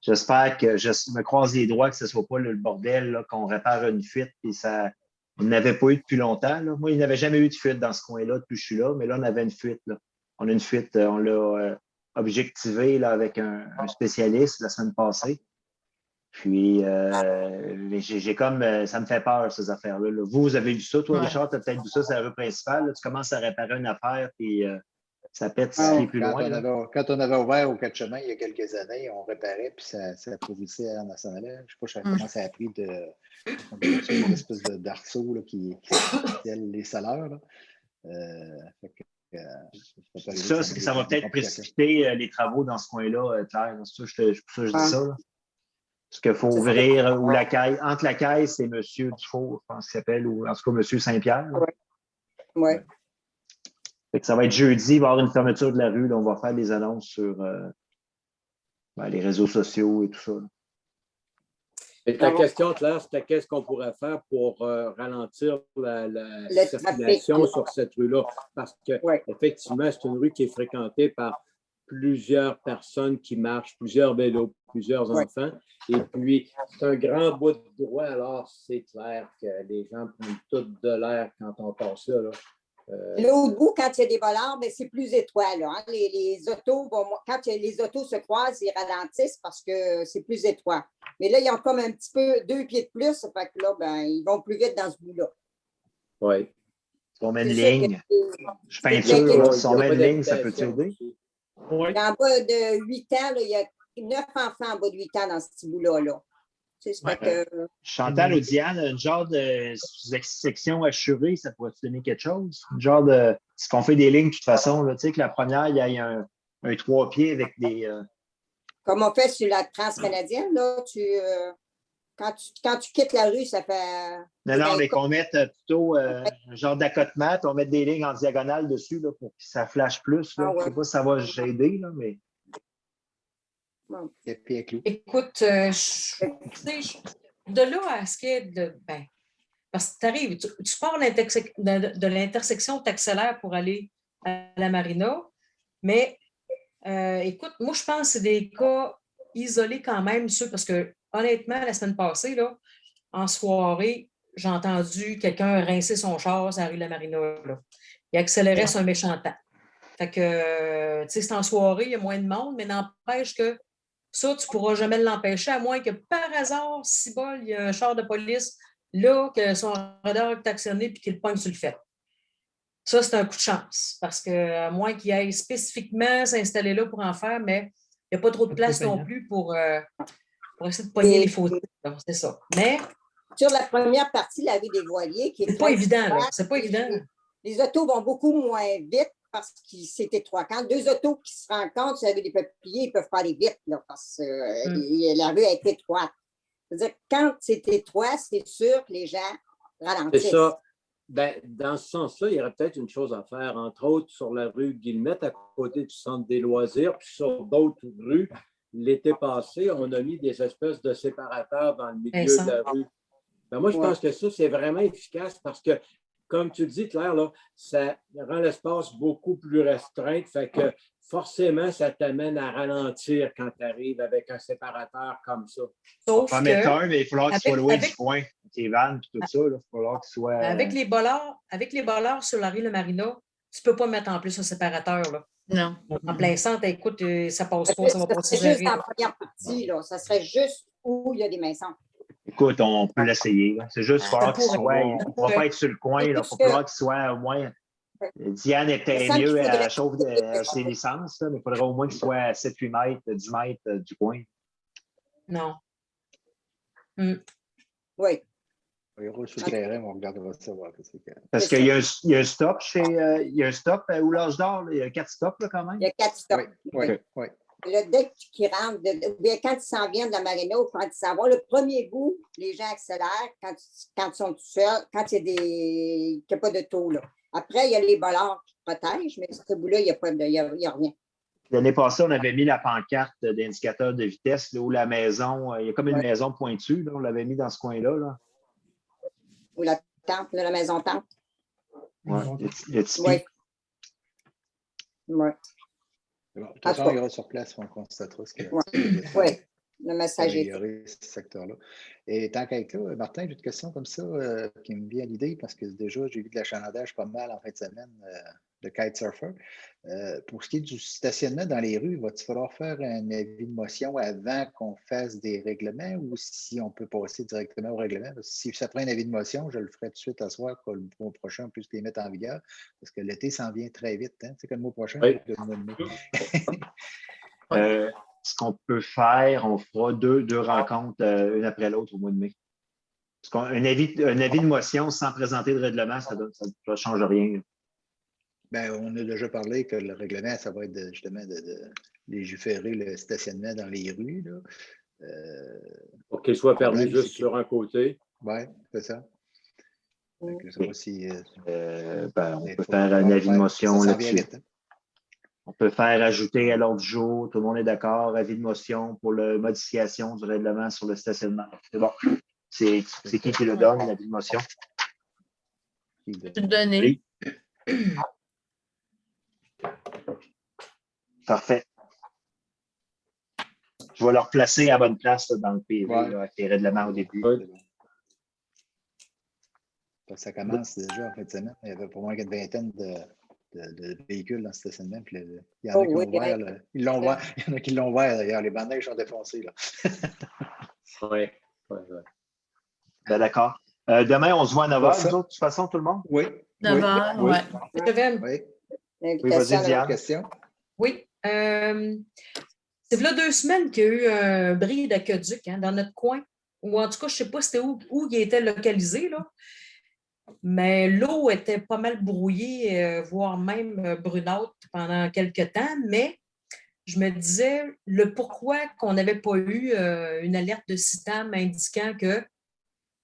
J'espère que je me croise les doigts que ce ne soit pas le bordel, là, qu'on répare une fuite. Puis ça, on n'avait pas eu depuis longtemps. Là. Moi, il n'y avait jamais eu de fuite dans ce coin-là depuis que je suis là, mais là, on avait une fuite. Là. On a une fuite, on l'a objectivée là, avec un spécialiste la semaine passée. Puis, j'ai comme, ça me fait peur, ces affaires-là. Là. Vous avez vu ça, toi, Richard, tu as peut-être vu ça sur la rue principale. Là. Tu commences à réparer une affaire, puis ça pète plus loin. Quand on avait ouvert au 4 chemins il y a quelques années, on réparait, puis ça produisait en ascendant. Je ne sais pas comment ça a pris une espèce d'arceau qui scelle les salaires. Ça va peut-être précipiter les travaux dans ce coin-là, Claire. C'est pour ça que je dis ça. Là. Parce qu'il faut ouvrir entre la caisse et M. Dufault, je pense qu'il s'appelle, ou en tout cas M. Saint-Pierre. Oui. Ça va être jeudi, il va y avoir une fermeture de la rue. Là, on va faire des annonces sur les réseaux sociaux et tout ça. Là. Et ta question, Claire, c'était qu'est-ce qu'on pourrait faire pour ralentir la circulation sur cette rue-là? Parce qu'effectivement, c'est une rue qui est fréquentée par plusieurs personnes qui marchent, plusieurs vélos, plusieurs enfants. Et puis, c'est un grand bout de droit, alors c'est clair que les gens prennent tout de l'air quand on passe là. L'autre bout, quand il y a des voleurs, ben, c'est plus étroit. Là, hein. Les autos, quand les autos se croisent, ils ralentissent parce que c'est plus étroit. Mais là, ils ont comme un petit peu 2 pieds de plus. Ça fait que là, ben, ils vont plus vite dans ce bout-là. Oui. Si on met une C'est sûr ligne, que je c'est peinture, quelqu'un là, qui- si on met une ligne, ça peut t'aider? Oui. En bas de 8 ans, là, il y a 9 enfants en bas de 8 ans dans ce petit bout-là. Là. Tu sais, ça fait que, Chantal ou Diane, une genre de section assurée, ça pourrait te donner quelque chose? Une genre de. Ce qu'on fait des lignes de toute façon, là, tu sais, que la première, il y a un 3 pieds avec des. comme on fait sur la transcanadienne, là, quand tu quittes la rue, ça fait. Non, mais qu'on mette plutôt un genre d'accotement, puis on met des lignes en diagonale dessus là, pour que ça flash plus. Là. Ah ouais. Je ne sais pas si ça va aider, là, mais. Écoute, tu sais, de là à ce qui est de. Ben, parce que tu arrives, tu pars de l'intersection, tu accélères pour aller à la marina, mais écoute, moi, je pense que c'est des cas isolés quand même, ceux, parce que honnêtement, la semaine passée, là, en soirée, j'ai entendu quelqu'un rincer son char à la rue de la Marina. Là. Il accélérait sur un méchant temps. Fait que, tu sais, c'est en soirée, il y a moins de monde, mais n'empêche que ça, tu ne pourras jamais l'empêcher, à moins que par hasard, si bol, il y a un char de police là, que son radar est actionné et qu'il le pogne sur le fait. Ça, c'est un coup de chance, parce que à moins qu'il aille spécifiquement s'installer là pour en faire, mais il n'y a pas trop de place non plus pour essayer de pogner les faux titres. C'est ça. Mais sur la première partie de la rue des Voiliers, qui est c'est pas évident, là. C'est pas évident. Les autos vont beaucoup moins vite parce que c'est étroit. Quand 2 autos qui se rencontrent sur la rue des Peupliers, ils peuvent pas aller vite là, parce que la rue est étroite. C'est-à-dire quand c'est étroit, c'est sûr que les gens ralentissent. C'est ça. Ben, dans ce sens-là, il y aurait peut-être une chose à faire, entre autres sur la rue Guillemette, à côté du centre des loisirs, puis sur d'autres rues. L'été passé, on a mis des espèces de séparateurs dans le milieu de la rue. Ben, moi, je pense que ça, c'est vraiment efficace parce que, comme tu dis, Claire, là, ça rend l'espace beaucoup plus restreint. Fait que forcément, ça t'amène à ralentir quand tu arrives avec un séparateur comme ça. Sauf on va mettre un, mais il va falloir qu'il soit loin du coin. Tes vannes et tout ça, il va falloir qu'il soit. Avec les bollards sur la rue Le Marina, tu ne peux pas mettre en plus un séparateur. Là. Non. En plein centre, écoute, ça passe pas, ça va pas se gérer. Juste gérer. en première partie, là. Ça serait juste où il y a des maisons. Écoute, on peut l'essayer. C'est juste qu'il va falloir qu'il soit. Il ne va pas être sur le coin. Il va falloir qu'il soit au moins. Diane est peut-être mieux à la chauffe de ses licences, là, mais il faudrait au moins qu'il soit à 7-8 mètres, 10 mètres du coin. Non. Oui. Il roule sur le terrain, on regardera ça. Parce qu'il y a un stop il y a un stop au L'Âge d'Or. Il y a 4 stops là, quand même. Il y a 4 stops. Oui. Le dès qu'ils rentrent, bien, quand ils s'en viennent de la marina ou quand ils s'en vont, le premier bout, les gens accélèrent quand ils sont tout seuls, quand il n'y a pas de taux. Là. Après, il y a les bollards qui protègent, mais ce bout-là, il n'y a rien. L'année passée, on avait mis la pancarte d'indicateur de vitesse là, où la maison, il y a comme une maison pointue, là, on l'avait mis dans ce coin-là. Là. Ou la tente, la maison tente. Oui, le tipi. Oui. Oui. Bon, de toute façon, il y aura sur place, on constatera ce qu'il y a. Oui, le message il y aurait ce secteur-là. Et tant qu'à être là, Martin, j'ai une question comme ça qui me vient à l'idée parce que déjà, j'ai vu de l'achalandage pas mal en fin de semaine de kitesurfer. Pour ce qui est du stationnement dans les rues, va-t-il falloir faire un avis de motion avant qu'on fasse des règlements ou si on peut passer directement au règlement? Parce que si ça prend un avis de motion, je le ferai tout de suite à soir pour le mois prochain, on puisse les mettre en vigueur parce que l'été s'en vient très vite. Hein? C'est que le mois prochain, le mois de mai. Ce qu'on peut faire, on fera deux rencontres une après l'autre au mois de mai. Parce qu'un avis de motion sans présenter de règlement, ça ne change rien. Bien, on a déjà parlé que le règlement, ça va être justement de légiférer le stationnement dans les rues. Là. Pour qu'il soit permis juste sur un côté. Oui, c'est ça. Donc, je sais pas si, on peut faire un avis de motion là-dessus. On peut faire ajouter à l'ordre du jour, tout le monde est d'accord, avis de motion pour la modification du règlement sur le stationnement. C'est bon. C'est qui le donne, l'avis de motion? Je peux le donner. Oui. Parfait. Je vais le replacer à la bonne place là, dans le PV, là, avec les règlements au début. De toute Ça commence déjà en fin de semaine. Il y avait pour moins qu'une vingtaine de véhicules dans ce stationnement. Puis il y en a qui ont ouvert. Il y en a qui l'ont ouvert d'ailleurs. Les bandages sont défoncés. Là. Oui. Ben, d'accord. Demain, on se voit à 9h, de toute façon, tout le monde? Oui. 9h, oui. ouais. Je vais. Oui. L'invitation vas-y, Diane. Question? Oui. C'est là 2 semaines qu'il y a eu un bris d'aqueduc dans notre coin. Ou en tout cas, je ne sais pas c'était où il était localisé, là. Mais l'eau était pas mal brouillée, voire même brunâtre pendant quelques temps. Mais je me disais le pourquoi qu'on n'avait pas eu une alerte de CITAM indiquant que, tu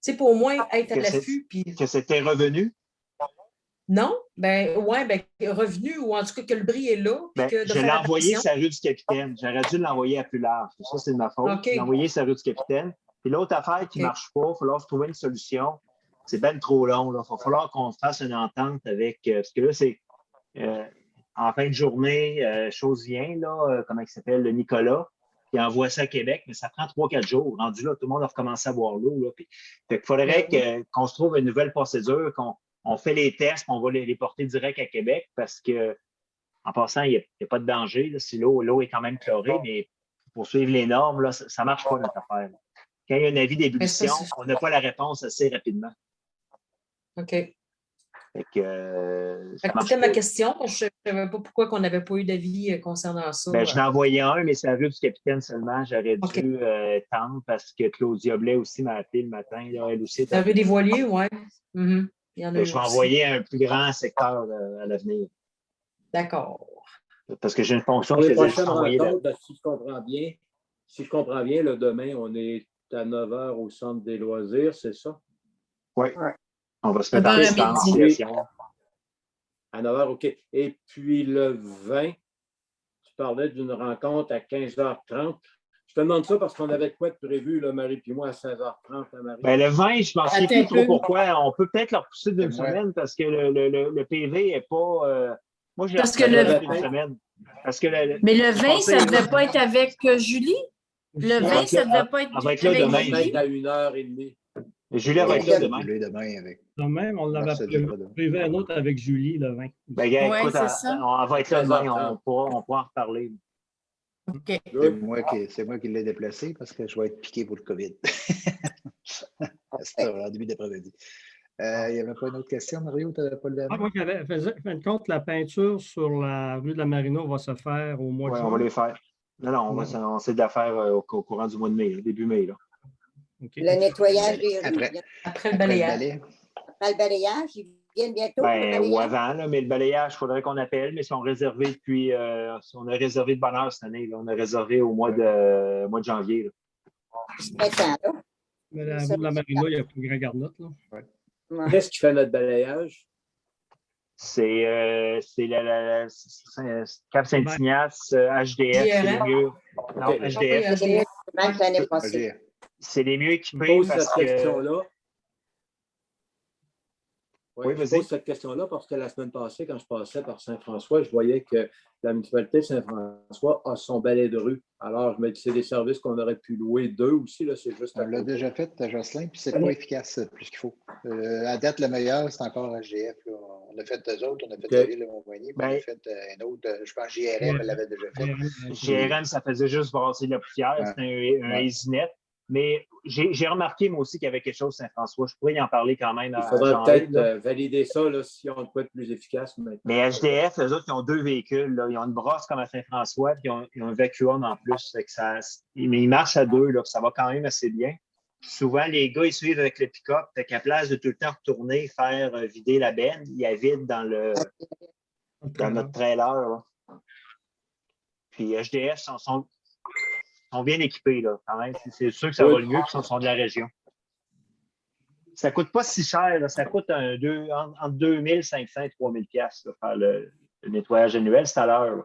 sais, pour au moins être à l'affût. Que c'était revenu? Non, revenu, ou en tout cas que le bris est là. Je l'ai envoyé sur la rue du Capitaine. J'aurais dû l'envoyer à plus large. Ça, c'est de ma faute. Okay. Je l'ai envoyé sur la rue du Capitaine. Puis l'autre affaire qui ne marche pas, il va falloir trouver une solution. C'est bien trop long. Il va falloir qu'on fasse une entente avec. Parce que là, c'est en fin de journée, chose vient, là, comment il s'appelle, le Nicolas, qui envoie ça à Québec, mais ça prend 3-4 jours. Rendu là, tout le monde a recommencé à boire l'eau. Il faudrait qu'on se trouve une nouvelle procédure, qu'on fait les tests, on va les porter direct à Québec parce que, en passant, il n'y a pas de danger. Là, si l'eau est quand même chlorée, mais pour suivre les normes, là, ça ne marche pas notre affaire. Là. Quand il y a un avis d'ébullition, on n'a pas la réponse assez rapidement. OK. Fait que, c'était ma question. Je ne savais pas pourquoi on n'avait pas eu d'avis concernant ça. Je l'ai envoyé un, mais c'est la rue du Capitaine seulement. J'aurais dû tendre parce que Claudia Blais aussi m'a appelé le matin. Là, elle aussi la rue des Voiliers, oui. Mm-hmm. Il y en a je vais envoyer un plus grand secteur à l'avenir. D'accord. Parce que j'ai une fonction pour que les je prochaines envoyer rencontres, si je comprends bien, là, demain, on est à 9h au centre des loisirs, c'est ça? Oui. On va se mettre en distanciation. À 9h, OK. Et puis le 20, tu parlais d'une rencontre à 15h30. Je te demande ça parce qu'on avait quoi de prévu, là, Marie et moi, à 16h30 à Marie? Le 20, je ne m'en souviens plus trop pourquoi. On peut peut-être le repousser d'une semaine parce que le PV n'est pas. Moi, je l'ai repoussé d'une semaine. Mais le 20, ça ne devait pas être avec Julie? Le 20, ça ne devait pas être avec Julie. Peut-être à 1h30. Julie va être là demain. Demain, on l'avait prévu un autre avec Julie le 20. Écoute, on va être là demain, on pourra en reparler. Okay. C'est moi qui l'ai déplacé parce que je vais être piqué pour le COVID. C'était en début d'après-midi. Il n'y avait pas une autre question, Mario? Tu n'avais pas le moi, fin de compte, la peinture sur la rue de la Marina va se faire au mois de juin. Oui, on va les faire. Non, on essaie de la faire au courant du mois de mai, début mai. Là. Okay. Le nettoyage des rues. Après le balayage. Après le balayage, ils viennent bientôt. Ou avant, là, mais le balayage, il faudrait qu'on appelle, mais ils sont réservés depuis. On a réservé de bonne heure cette année. Là. On a réservé au mois de janvier. C'est ça, là. Mais la rue de la Marina, il y a plus grand garnotte. Qu'est-ce qui fait notre balayage? C'est Cap Saint-Ignace, HDF, c'est les mieux. Non, HDF. C'est les mieux équipés parce que. Oui, je pose cette question-là parce que la semaine passée, quand je passais par Saint-François, je voyais que la municipalité de Saint-François a son balai de rue. Alors, je me dis, c'est des services qu'on aurait pu louer d'eux aussi. Là, c'est juste on l'a déjà fait, Jocelyn, puis c'est pas efficace plus qu'il faut. À date, le meilleur, c'est encore HDF. Là. On a fait deux autres, on a fait la ville de Montmagny, puis on a fait un autre, je pense JRM, elle l'avait déjà fait. JRM, ça faisait juste brasser de la poussière, c'était un EasyNet. Mais j'ai remarqué, moi aussi, qu'il y avait quelque chose Saint-François. Je pourrais y en parler quand même. Il faudrait peut-être valider ça là, si on peut être plus efficace. Mais HDF, eux autres, ils ont 2 véhicules. Là. Ils ont une brosse comme à Saint-François, puis ils ont un vacuum en plus. Mais ils marchent à 2, là, ça va quand même assez bien. Souvent, les gars, ils suivent avec le pick-up. Fait qu'à place de tout le temps retourner, faire vider la benne, ils la vident dans notre trailer. Là. Puis HDF sont bien équipés, là, quand même. C'est sûr que ça va le mieux, qu'ils sont de la région. Ça ne coûte pas si cher, là. Ça coûte entre 2 500 et 3 000 $, faire le nettoyage annuel, c'est à l'heure.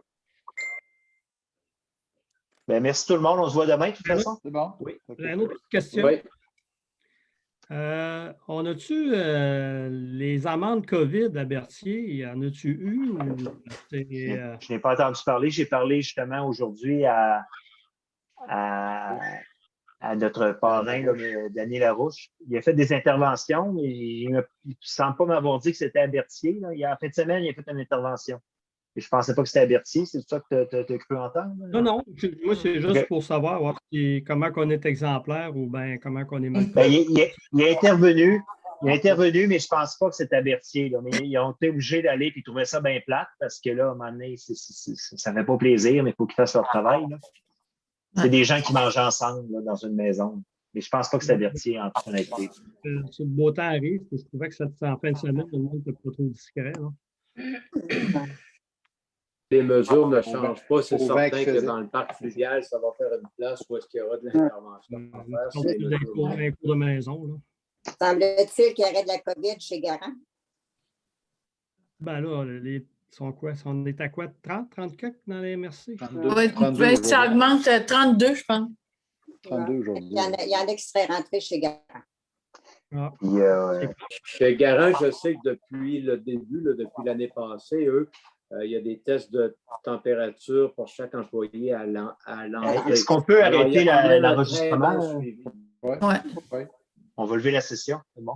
Merci tout le monde. On se voit demain, de toute façon. C'est bon? Oui. Une autre question. Oui. On a-tu les amendes COVID à Berthier? En as-tu eu? Je n'ai pas entendu parler. J'ai parlé justement aujourd'hui à à notre parrain, là, Danny Larouche. Il a fait des interventions, mais il ne semble pas m'avoir dit que c'était à Berthier. Là. En fin de semaine, il a fait une intervention. Et je ne pensais pas que c'était à Berthier. C'est ça que tu as cru entendre? Non, non. Moi, c'est juste OK. pour savoir comment on est exemplaire ou bien comment on est mal. Ben, il est intervenu. Il a intervenu, mais je ne pense pas que c'était à Berthier. Là. Mais ils ont été obligés d'aller et ils trouvaient ça bien plate parce que là, à un moment donné, ça ne fait pas plaisir, mais il faut qu'ils fassent leur travail. Là. C'est des gens qui mangent ensemble là, dans une maison. Mais je ne pense pas que c'était à Berthier en toute honnêteté. Le beau temps arrive, je trouvais que en fin de semaine, le monde n'était pas trop discret. Là. Les mesures ne changent pas. C'est Au certain vin que dans le parc fluvial, ça va faire une place où est-ce qu'il y aura de l'intervention à faire. On est dans un cours de maison. Là. Semble-t-il qu'il y aurait de la COVID chez Garant? Ben là, sont quoi? On est à quoi? 30 quelques dans les MRC? 32, Oui, 32 ça augmente 32, je pense. 32 aujourd'hui. Il y en a qui seraient rentrés chez Garant. Ah. Chez Garant, je sais que depuis le début, là, depuis l'année passée, eux, il y a des tests de température pour chaque employé à l'entrée. Est-ce qu'on peut arrêter l'enregistrement? Oui. Ouais. On va lever la session, c'est bon.